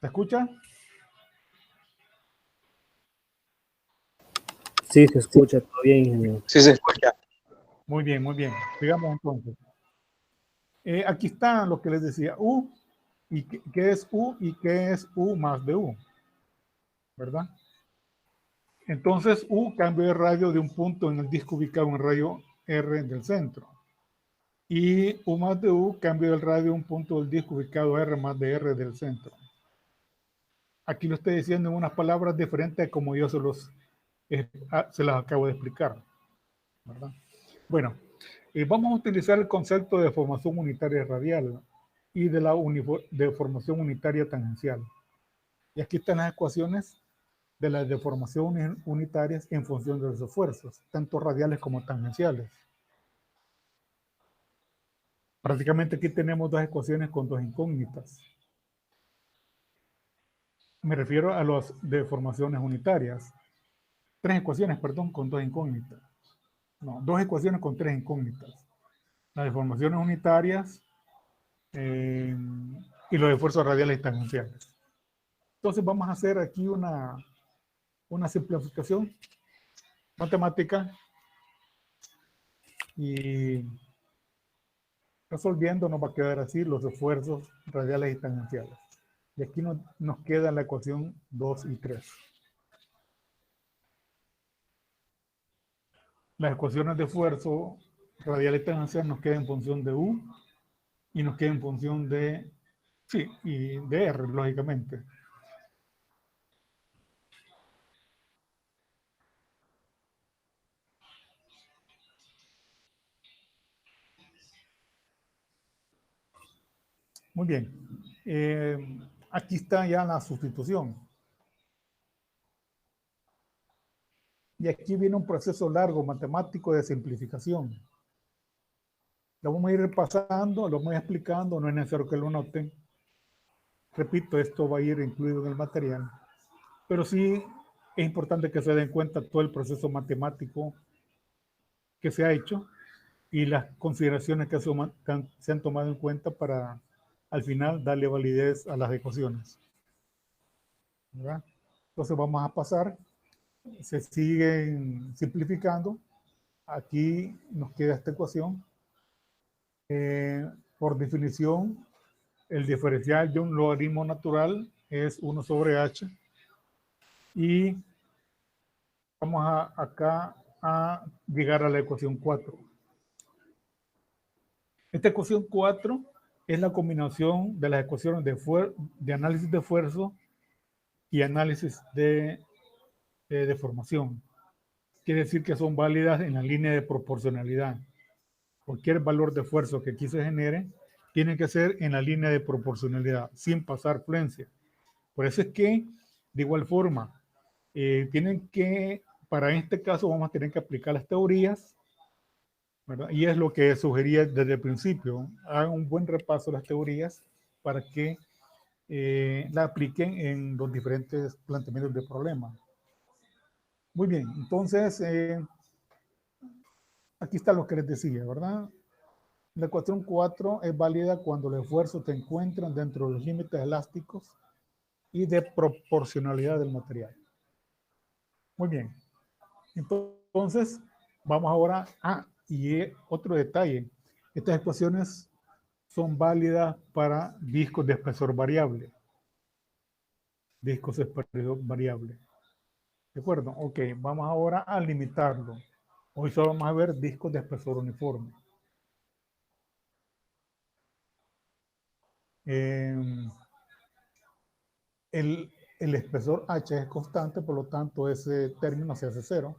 ¿Se escucha? Sí, se escucha todo bien, ingeniero. Sí, se escucha. Muy bien, muy bien. Sigamos entonces. Aquí está lo que les decía, U, y qué es U y qué es U más de U, ¿verdad? Entonces, U cambio de radio de un punto en el disco ubicado en el radio R del centro. Y U más de U cambio del radio de un punto del disco ubicado R más de R del centro. Aquí lo estoy diciendo en unas palabras diferentes a como yo se las acabo de explicar, ¿verdad? Bueno, vamos a utilizar el concepto de deformación unitaria radial y de la deformación unitaria tangencial. Y aquí están las ecuaciones de las deformaciones unitarias en función de los esfuerzos, tanto radiales como tangenciales. Prácticamente aquí tenemos dos ecuaciones con dos incógnitas. Me refiero a las deformaciones unitarias. Tres ecuaciones, perdón, con dos incógnitas. No, dos ecuaciones con tres incógnitas. Las deformaciones unitarias y los esfuerzos radiales y tangenciales. Entonces vamos a hacer aquí una simplificación matemática y resolviendo nos va a quedar así los esfuerzos radiales y tangenciales. Y aquí nos queda la ecuación 2 y 3. Las ecuaciones de esfuerzo radial y tangencial nos quedan en función de U y nos queda en función de, sí, y de R, lógicamente. Muy bien. Aquí está ya la sustitución. Y aquí viene un proceso largo matemático de simplificación. Lo vamos a ir repasando, lo vamos a ir explicando, no es necesario que lo noten. Repito, esto va a ir incluido en el material. Pero sí es importante que se den cuenta todo el proceso matemático que se ha hecho y las consideraciones que se han tomado en cuenta para al final darle validez a las ecuaciones. ¿Verdad? Entonces vamos a pasar. Se siguen simplificando. Aquí nos queda esta ecuación. Por definición, el diferencial de un logaritmo natural es 1 sobre h. Y vamos acá a llegar a la ecuación 4. Esta ecuación 4 es la combinación de las ecuaciones de análisis de esfuerzo y análisis de deformación. Quiere decir que son válidas en la línea de proporcionalidad. Cualquier valor de esfuerzo que aquí se genere tiene que ser en la línea de proporcionalidad, sin pasar fluencia. Por eso es que, de igual forma, tienen que, para este caso, vamos a tener que aplicar las teorías, ¿verdad? Y es lo que sugería desde el principio. Hagan un buen repaso de las teorías para que la apliquen en los diferentes planteamientos de problema. Muy bien, entonces, aquí está lo que les decía, ¿verdad? La ecuación 4 es válida cuando los esfuerzos se encuentran dentro de los límites elásticos y de proporcionalidad del material. Muy bien. Entonces, vamos ahora a, y otro detalle. Estas ecuaciones son válidas para discos de espesor variable. Discos de espesor variable. ¿De acuerdo? Ok, vamos ahora a limitarlo. Hoy solo vamos a ver discos de espesor uniforme. El espesor H es constante, por lo tanto ese término se hace 0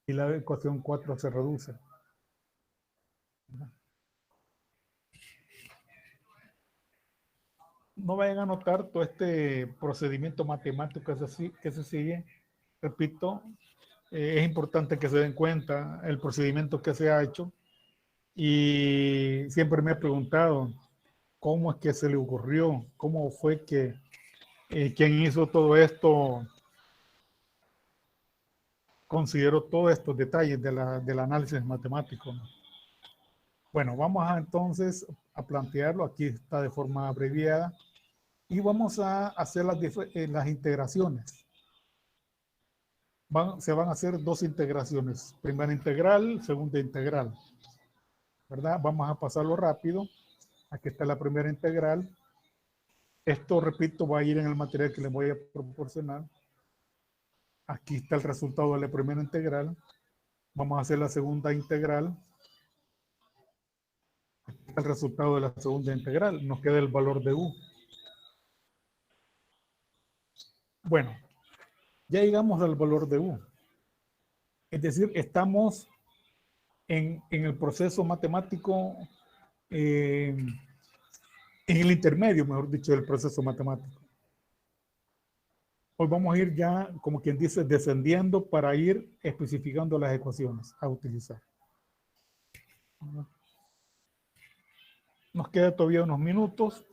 y la ecuación 4 se reduce. No vayan a notar todo este procedimiento matemático que se sigue. Repito, es importante que se den cuenta el procedimiento que se ha hecho y siempre me he preguntado cómo es que se le ocurrió, cómo fue que quien hizo todo esto consideró todos estos detalles del análisis matemático, ¿no? Bueno, vamos a entonces a plantearlo. Aquí está de forma abreviada. Y vamos a hacer las integraciones. Se van a hacer dos integraciones. Primera integral, segunda integral. ¿Verdad? Vamos a pasarlo rápido. Aquí está la primera integral. Esto, repito, va a ir en el material que les voy a proporcionar. Aquí está el resultado de la primera integral. Vamos a hacer la segunda integral. Aquí está el resultado de la segunda integral. Nos queda el valor de u. Bueno, ya llegamos al valor de u. Es decir, estamos en el proceso matemático, en el intermedio, mejor dicho, del proceso matemático. Hoy vamos a ir ya, como quien dice, descendiendo para ir especificando las ecuaciones a utilizar. Nos queda todavía unos minutos.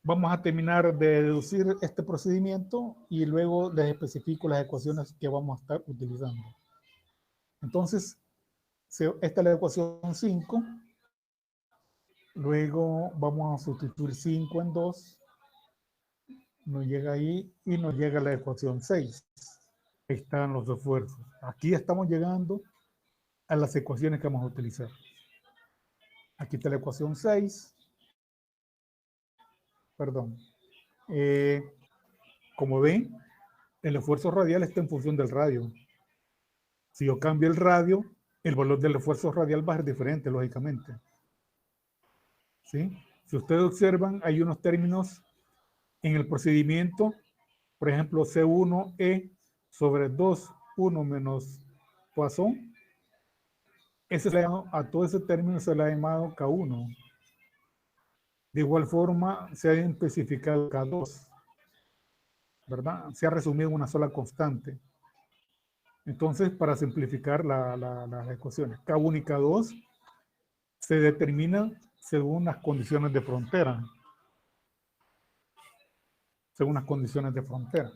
Vamos a terminar de deducir este procedimiento y luego les especifico las ecuaciones que vamos a estar utilizando. Entonces, esta es la ecuación 5. Luego vamos a sustituir 5 en 2. Nos llega ahí y nos llega la ecuación 6. Ahí están los esfuerzos. Aquí estamos llegando a las ecuaciones que vamos a utilizar. Aquí está la ecuación 6. Perdón. Como ven, el esfuerzo radial está en función del radio. Si yo cambio el radio, el valor del esfuerzo radial va a ser diferente, lógicamente. ¿Sí? Si ustedes observan, hay unos términos en el procedimiento, por ejemplo, C1E sobre 2,1 menos Poisson. A todo ese término se le ha llamado K1. De igual forma, se ha especificado K2, ¿verdad? Se ha resumido en una sola constante. Entonces, para simplificar las ecuaciones, K1 y K2 se determinan según las condiciones de frontera. Según las condiciones de frontera.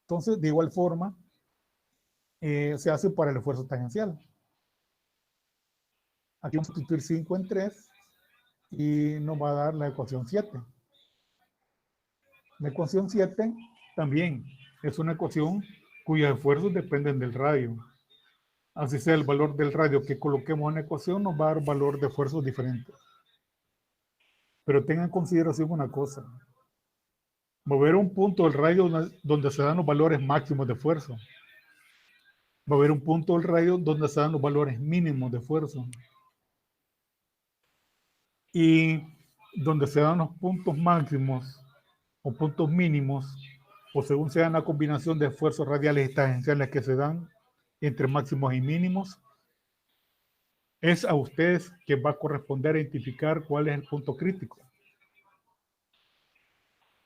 Entonces, de igual forma, se hace para el esfuerzo tangencial. Aquí vamos a sustituir 5 en 3 y nos va a dar la ecuación 7. La ecuación 7 también es una ecuación cuyos esfuerzos dependen del radio. Así sea el valor del radio que coloquemos en la ecuación, nos va a dar valor de esfuerzos diferentes. Pero tengan en consideración una cosa. Va a haber un punto del radio donde se dan los valores máximos de esfuerzo. Va a haber un punto del radio donde se dan los valores mínimos de esfuerzo. Y donde se dan los puntos máximos o puntos mínimos, o según sea la combinación de esfuerzos radiales y tangenciales que se dan entre máximos y mínimos, es a ustedes que va a corresponder a identificar cuál es el punto crítico.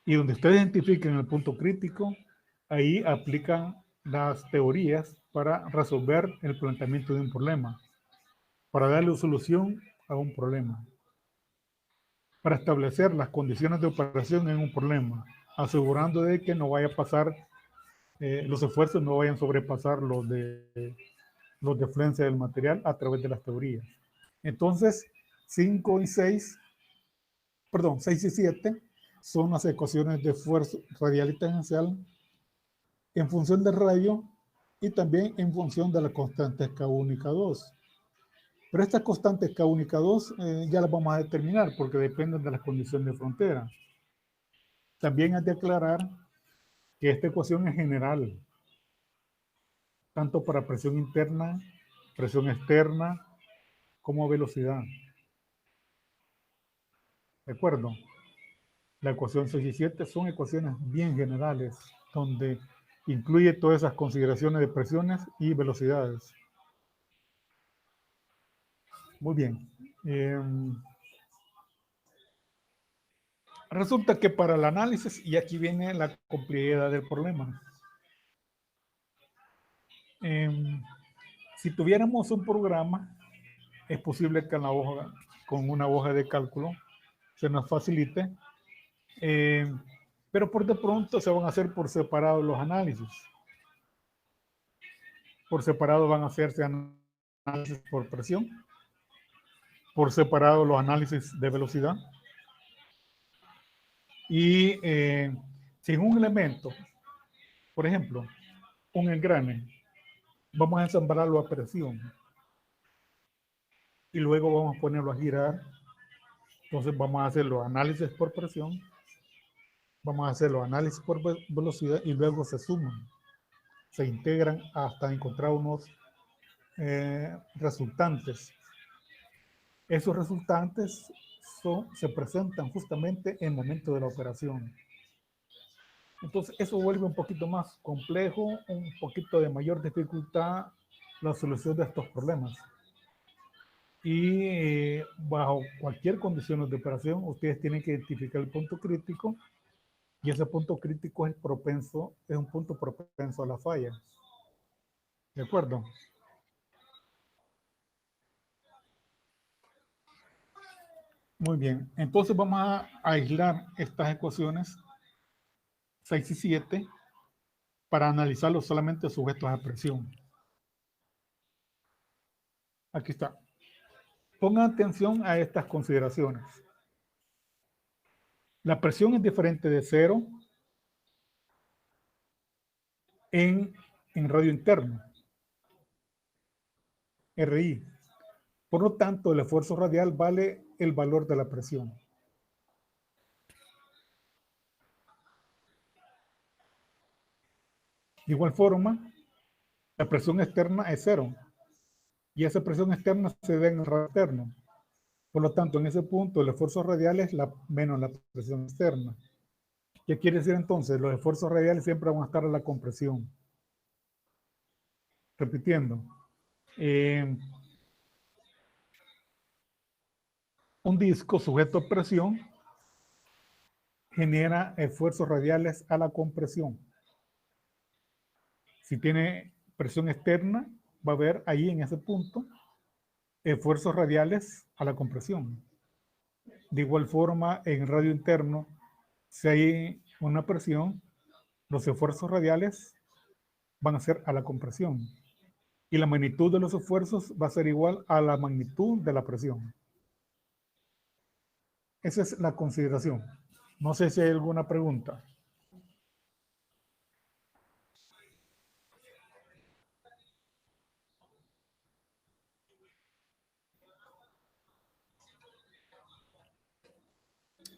Y donde ustedes identifiquen el punto crítico, ahí aplican las teorías para resolver el planteamiento de un problema, para darle solución a un problema, para establecer las condiciones de operación en un problema, asegurando de que no vaya a pasar, los esfuerzos no vayan a sobrepasar los de fluencia del material a través de las teorías. Entonces, 5 y 6, perdón, 6 y 7 son las ecuaciones de esfuerzo radial y tangencial en función del radio y también en función de las constantes K1 y K2. Pero estas constantes K1 y K2 ya las vamos a determinar porque dependen de las condiciones de frontera. También hay que aclarar que esta ecuación es general, tanto para presión interna, presión externa, como velocidad. ¿De acuerdo? La ecuación 6 y 7 son ecuaciones bien generales, donde incluye todas esas consideraciones de presiones y velocidades. Muy bien. Resulta que para el análisis, y aquí viene la complejidad del problema. Si tuviéramos un programa, es posible que con una hoja de cálculo se nos facilite, pero por de pronto se van a hacer por separado los análisis. Por separado van a hacerse análisis por presión, por separado los análisis de velocidad. Y si en un elemento, por ejemplo, un engrane, vamos a ensamblarlo a presión y luego vamos a ponerlo a girar. Entonces vamos a hacer los análisis por presión, vamos a hacer los análisis por velocidad y luego se suman, se integran hasta encontrar unos resultantes. Esos resultantes se presentan justamente en el momento de la operación. Entonces eso vuelve un poquito más complejo, un poquito de mayor dificultad la solución de estos problemas. Y bajo cualquier condición de operación, ustedes tienen que identificar el punto crítico, y ese punto crítico es un punto propenso a la falla. ¿De acuerdo? Muy bien. Entonces vamos a aislar estas ecuaciones 6 y 7 para analizarlos solamente sujetos a presión. Aquí está. Pongan atención a estas consideraciones. La presión es diferente de 0 en radio interno, RI. Por lo tanto, el esfuerzo radial vale el valor de la presión. De igual forma, la presión externa es 0. Y esa presión externa se da en el radio interno. Por lo tanto, en ese punto, el esfuerzo radial es menos la presión externa. ¿Qué quiere decir entonces? Los esfuerzos radiales siempre van a estar a la compresión. Repitiendo. Un disco sujeto a presión genera esfuerzos radiales a la compresión. Si tiene presión externa, va a haber ahí en ese punto esfuerzos radiales a la compresión. De igual forma, en radio interno, si hay una presión, los esfuerzos radiales van a ser a la compresión. Y la magnitud de los esfuerzos va a ser igual a la magnitud de la presión. Esa es la consideración. No sé si hay alguna pregunta.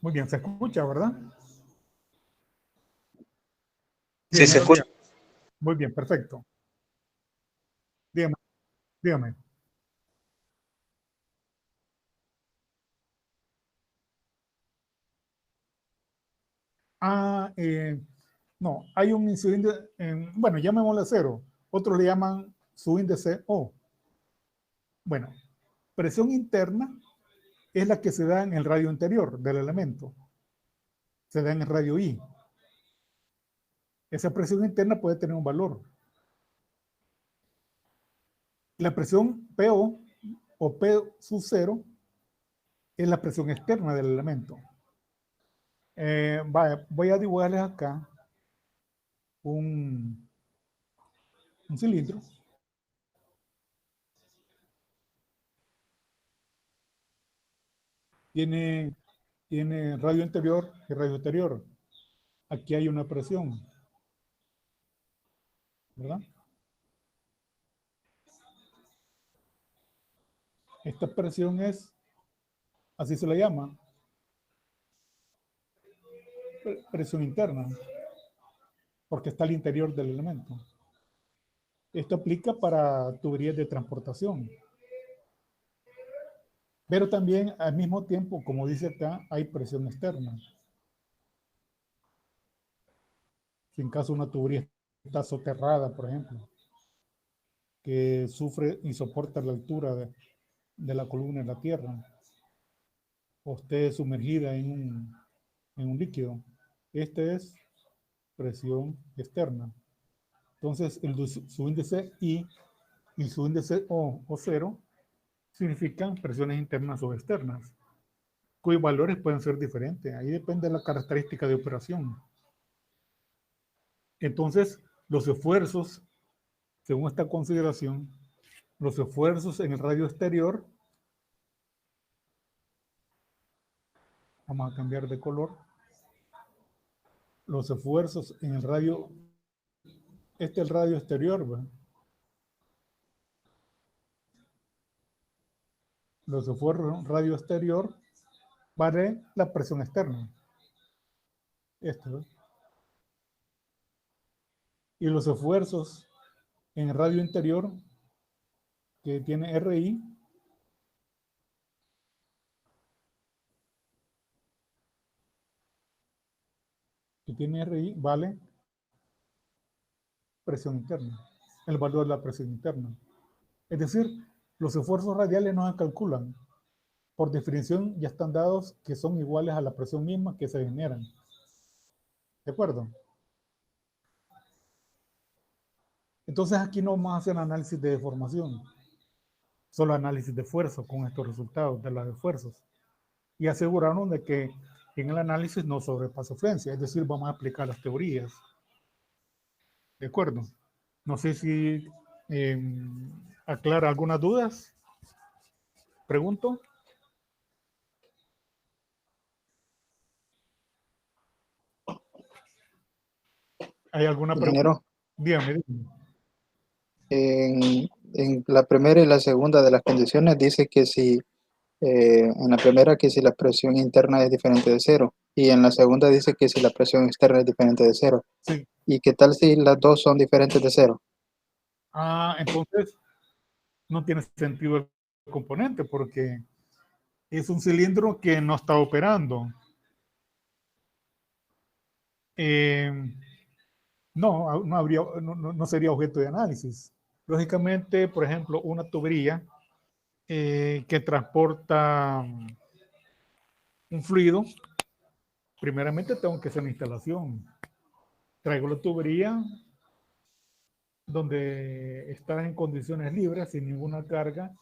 Muy bien, se escucha, ¿verdad? Sí, se escucha. Muy bien, perfecto. Dígame, dígame. No, hay un índice, bueno, llamémosle 0. Otros le llaman su índice O. Bueno, presión interna es la que se da en el radio interior del elemento. Se da en el radio I. Esa presión interna puede tener un valor. La presión PO o P sub 0 es la presión externa del elemento. Voy a dibujarles acá un cilindro. Tiene radio interior y radio exterior. Aquí hay una presión, ¿verdad? Esta presión es, así se la llama, presión interna, porque está al interior del elemento. Esto aplica para tuberías de transportación. Pero también al mismo tiempo, como dice acá, hay presión externa. Si en caso una tubería está soterrada, por ejemplo, que sufre y soporta la altura de la columna en la tierra, o esté sumergida en un líquido, este es presión externa. Entonces, su índice I y su índice O 0 significan presiones internas o externas, cuyos valores pueden ser diferentes. Ahí depende de la característica de operación. Entonces, los esfuerzos, según esta consideración, los esfuerzos en el radio exterior Vamos a cambiar de color. Los esfuerzos en el radio, este es el radio exterior, ¿verdad? Los esfuerzos en radio exterior vale la presión externa. Esto, ¿verdad? Y los esfuerzos en el radio interior que tiene RI vale presión interna, el valor de la presión interna. Es decir, los esfuerzos radiales no se calculan. Por definición ya están dados que son iguales a la presión misma que se generan. ¿De acuerdo? Entonces aquí no vamos a hacer análisis de deformación, solo análisis de esfuerzo con estos resultados de los esfuerzos. Y asegurarnos de que en el análisis no sobrepasa influencia, es decir, vamos a aplicar las teorías. ¿De acuerdo? No sé si aclara algunas dudas. Pregunto. ¿Hay alguna pregunta? Ingeniero, Dígame. en la primera y la segunda de las condiciones dice que si, en la primera que si la presión interna es diferente de cero, y en la segunda dice que si la presión externa es diferente de cero. Sí. ¿Y qué tal si las dos son diferentes de cero? Entonces no tiene sentido el componente porque es un cilindro que no está operando. No sería objeto de análisis. Lógicamente, por ejemplo, una tubería que transporta un fluido, primeramente tengo que hacer la instalación. Traigo la tubería donde está en condiciones libres, sin ninguna carga,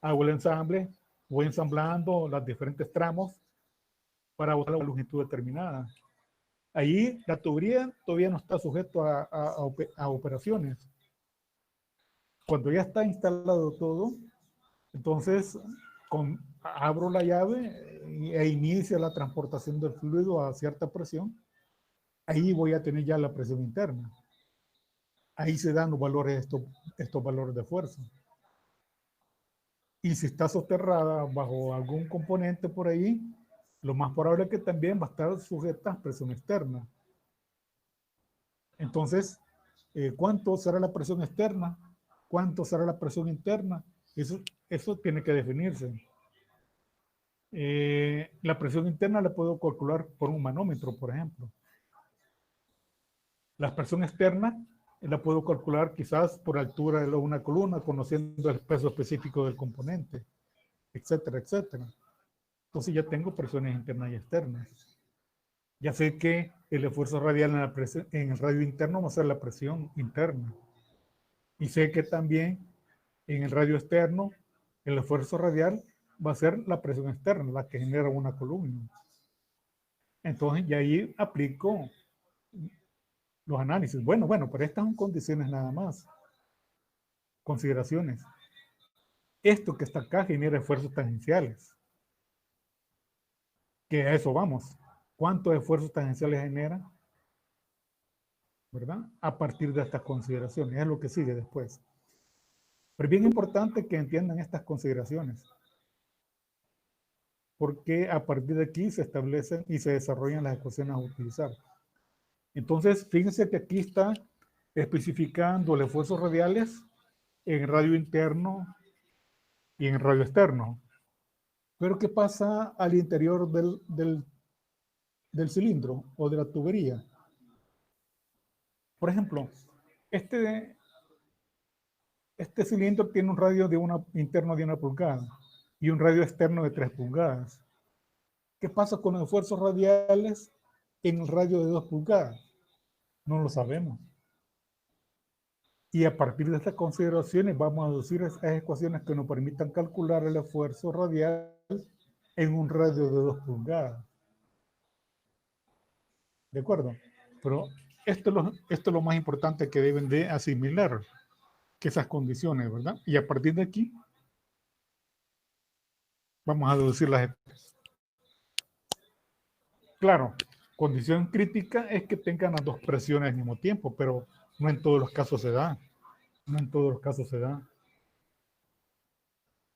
hago el ensamble, voy ensamblando los diferentes tramos para buscar la longitud determinada. Ahí la tubería todavía no está sujeto a operaciones. Cuando ya está instalado todo, entonces abro la llave e inicia la transportación del fluido a cierta presión. Ahí voy a tener ya la presión interna. Ahí se dan los valores, estos valores de fuerza. Y si está soterrada bajo algún componente por ahí, lo más probable es que también va a estar sujeta a presión externa. Entonces, ¿cuánto será la presión externa? ¿Cuánto será la presión interna? Eso tiene que definirse. La presión interna la puedo calcular por un manómetro, por ejemplo. La presión externa la puedo calcular quizás por altura de una columna, conociendo el peso específico del componente, etcétera, etcétera. Entonces ya tengo presiones internas y externas. Ya sé que el esfuerzo radial en el radio interno va a ser la presión interna. Y sé que también en el radio externo el esfuerzo radial va a ser la presión externa, la que genera una columna. Entonces ya ahí aplico los análisis. Bueno, pero estas son condiciones nada más. Consideraciones. Esto que está acá genera esfuerzos tangenciales. Que a eso vamos. ¿Cuántos esfuerzos tangenciales genera? ¿Verdad? A partir de estas consideraciones. Es lo que sigue después. Pero es bien importante que entiendan estas consideraciones. Porque a partir de aquí se establecen y se desarrollan las ecuaciones a utilizar. Entonces, fíjense que aquí está especificando los esfuerzos radiales en radio interno y en radio externo. Pero ¿qué pasa al interior del cilindro o de la tubería? Por ejemplo, este cilindro tiene un radio interno de 1 pulgada y un radio externo de 3 pulgadas. ¿Qué pasa con los esfuerzos radiales en el radio de 2 pulgadas? No lo sabemos. Y a partir de estas consideraciones vamos a deducir esas ecuaciones que nos permitan calcular el esfuerzo radial en un radio de 2 pulgadas. ¿De acuerdo? Pero esto es lo más importante que deben de asimilar, que esas condiciones, ¿verdad? Y a partir de aquí vamos a deducir las. Claro, condición crítica es que tengan las dos presiones al mismo tiempo, pero no en todos los casos se da. No en todos los casos se da.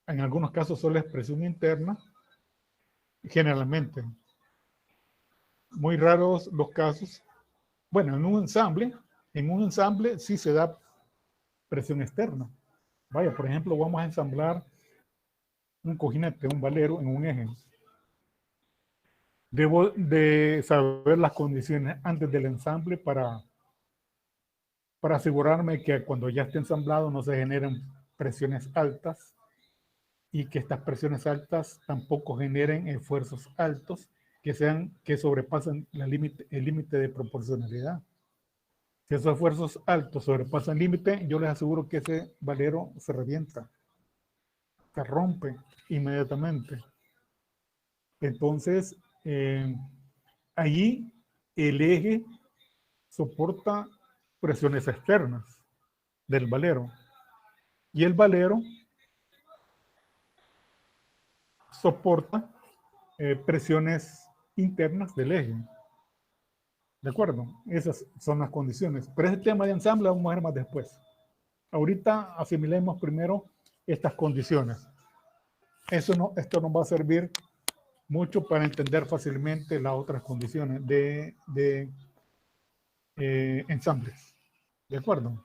En algunos casos solo es presión interna, generalmente. Muy raros los casos. Bueno, en un ensamble sí se da presión externa. Vaya, por ejemplo, vamos a ensamblar un cojinete, un valero en un eje. Debo de saber las condiciones antes del ensamble para asegurarme que cuando ya esté ensamblado no se generen presiones altas y que estas presiones altas tampoco generen esfuerzos altos que sobrepasan el límite de proporcionalidad. Si esos esfuerzos altos sobrepasan el límite, yo les aseguro que ese valero se revienta, se rompe inmediatamente. Entonces, allí el eje soporta presiones externas del valero y el valero soporta presiones internas del eje. ¿De acuerdo? Esas son las condiciones. Pero ese tema de ensamble vamos a ver más después. Ahorita asimilemos primero estas condiciones. Esto nos va a servir mucho para entender fácilmente las otras condiciones de ensambles. ¿De acuerdo?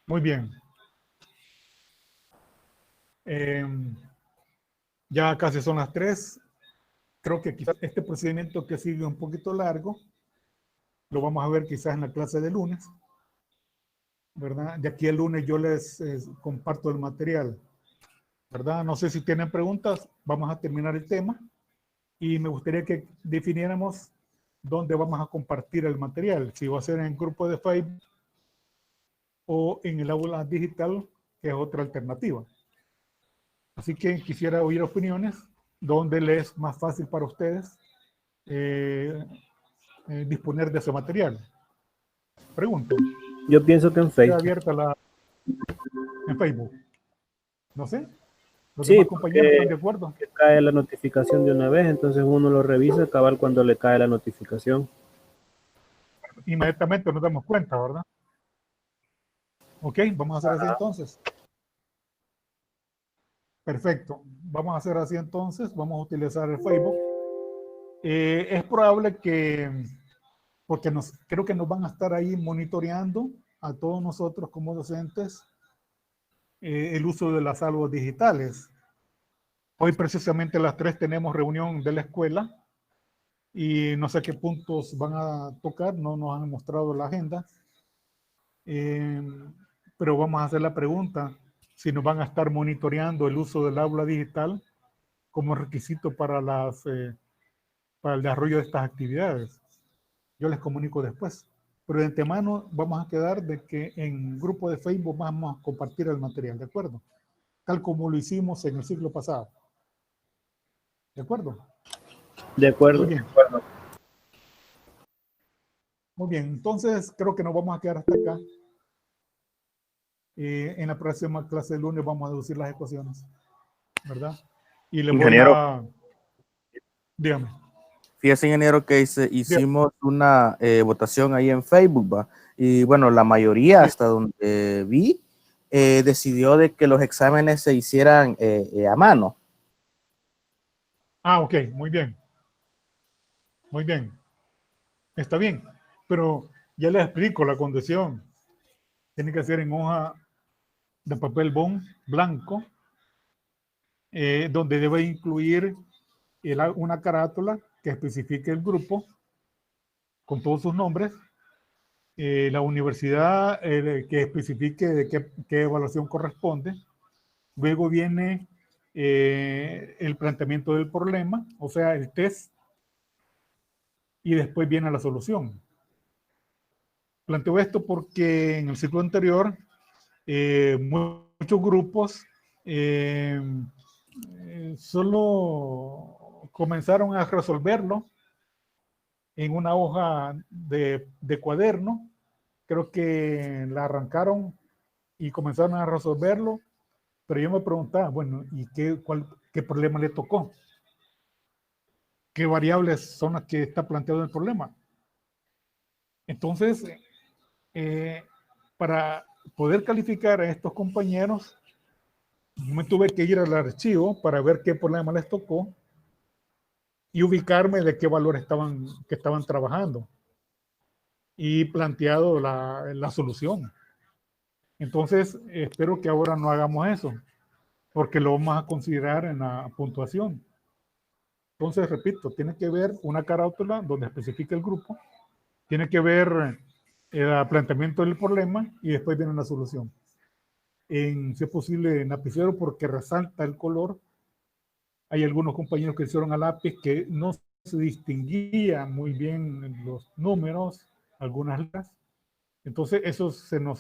Muy bien. Ya casi son las 3. Creo que quizás este procedimiento que sigue un poquito largo lo vamos a ver quizás en la clase de lunes, ¿verdad? De aquí el lunes yo les comparto el material, ¿verdad? No sé si tienen preguntas, vamos a terminar el tema y me gustaría que definiéramos dónde vamos a compartir el material, si va a ser en el grupo de Facebook o en el aula digital, que es otra alternativa. Así que quisiera oír opiniones, dónde les es más fácil para ustedes disponer de ese material. Pregunto. Yo pienso que en Facebook. Abierta en Facebook. No sé. Los Sí, demás compañeros están de acuerdo. Que cae la notificación de una vez, entonces uno lo revisa cabal cuando le cae la notificación. Inmediatamente nos damos cuenta, ¿verdad? Ok, vamos a hacer así entonces. Perfecto. Vamos a hacer así entonces. Vamos a utilizar el Facebook. Es probable que, porque creo que nos van a estar ahí monitoreando a todos nosotros como docentes el uso de las aulas digitales. Hoy precisamente a las 3 tenemos reunión de la escuela y no sé qué puntos van a tocar, no nos han mostrado la agenda, pero vamos a hacer la pregunta si nos van a estar monitoreando el uso del aula digital como requisito para el desarrollo de estas actividades. Yo les comunico después. Pero de antemano vamos a quedar de que en grupo de Facebook vamos a compartir el material, ¿de acuerdo? Tal como lo hicimos en el ciclo pasado. ¿De acuerdo? De acuerdo. Muy bien. De acuerdo. Muy bien, entonces creo que nos vamos a quedar hasta acá. En la próxima clase de lunes vamos a deducir las ecuaciones, ¿verdad? Y le voy a... Dígame. Fíjese, ingeniero, que hicimos una votación ahí en Facebook, ¿va? Y bueno, la mayoría, hasta donde vi, decidió de que los exámenes se hicieran a mano. Ah, ok, muy bien. Muy bien. Está bien, pero ya les explico la condición. Tiene que ser en hoja de papel bond blanco, donde debe incluir una carátula que especifique el grupo con todos sus nombres, la universidad que especifique de qué evaluación corresponde. Luego viene el planteamiento del problema, o sea, el test, y después viene la solución. Planteo esto porque en el ciclo anterior muchos grupos solo comenzaron a resolverlo en una hoja de cuaderno. Creo que la arrancaron y comenzaron a resolverlo, pero yo me preguntaba, bueno, ¿y qué problema le tocó? qué variables son las que está planteado el problema. Entonces, para poder calificar a estos compañeros, me tuve que ir al archivo para ver qué problema les tocó y ubicarme de qué valor estaban trabajando y planteado la solución. Entonces, espero que ahora no hagamos eso, porque lo vamos a considerar en la puntuación. Entonces, repito, tiene que ver una carátula donde especifica el grupo, tiene que ver el planteamiento del problema y después viene la solución. Si es posible, en lapicero, porque resalta el color. Hay algunos compañeros que hicieron a lápiz que no se distinguía muy bien los números, algunas letras. Entonces, eso se nos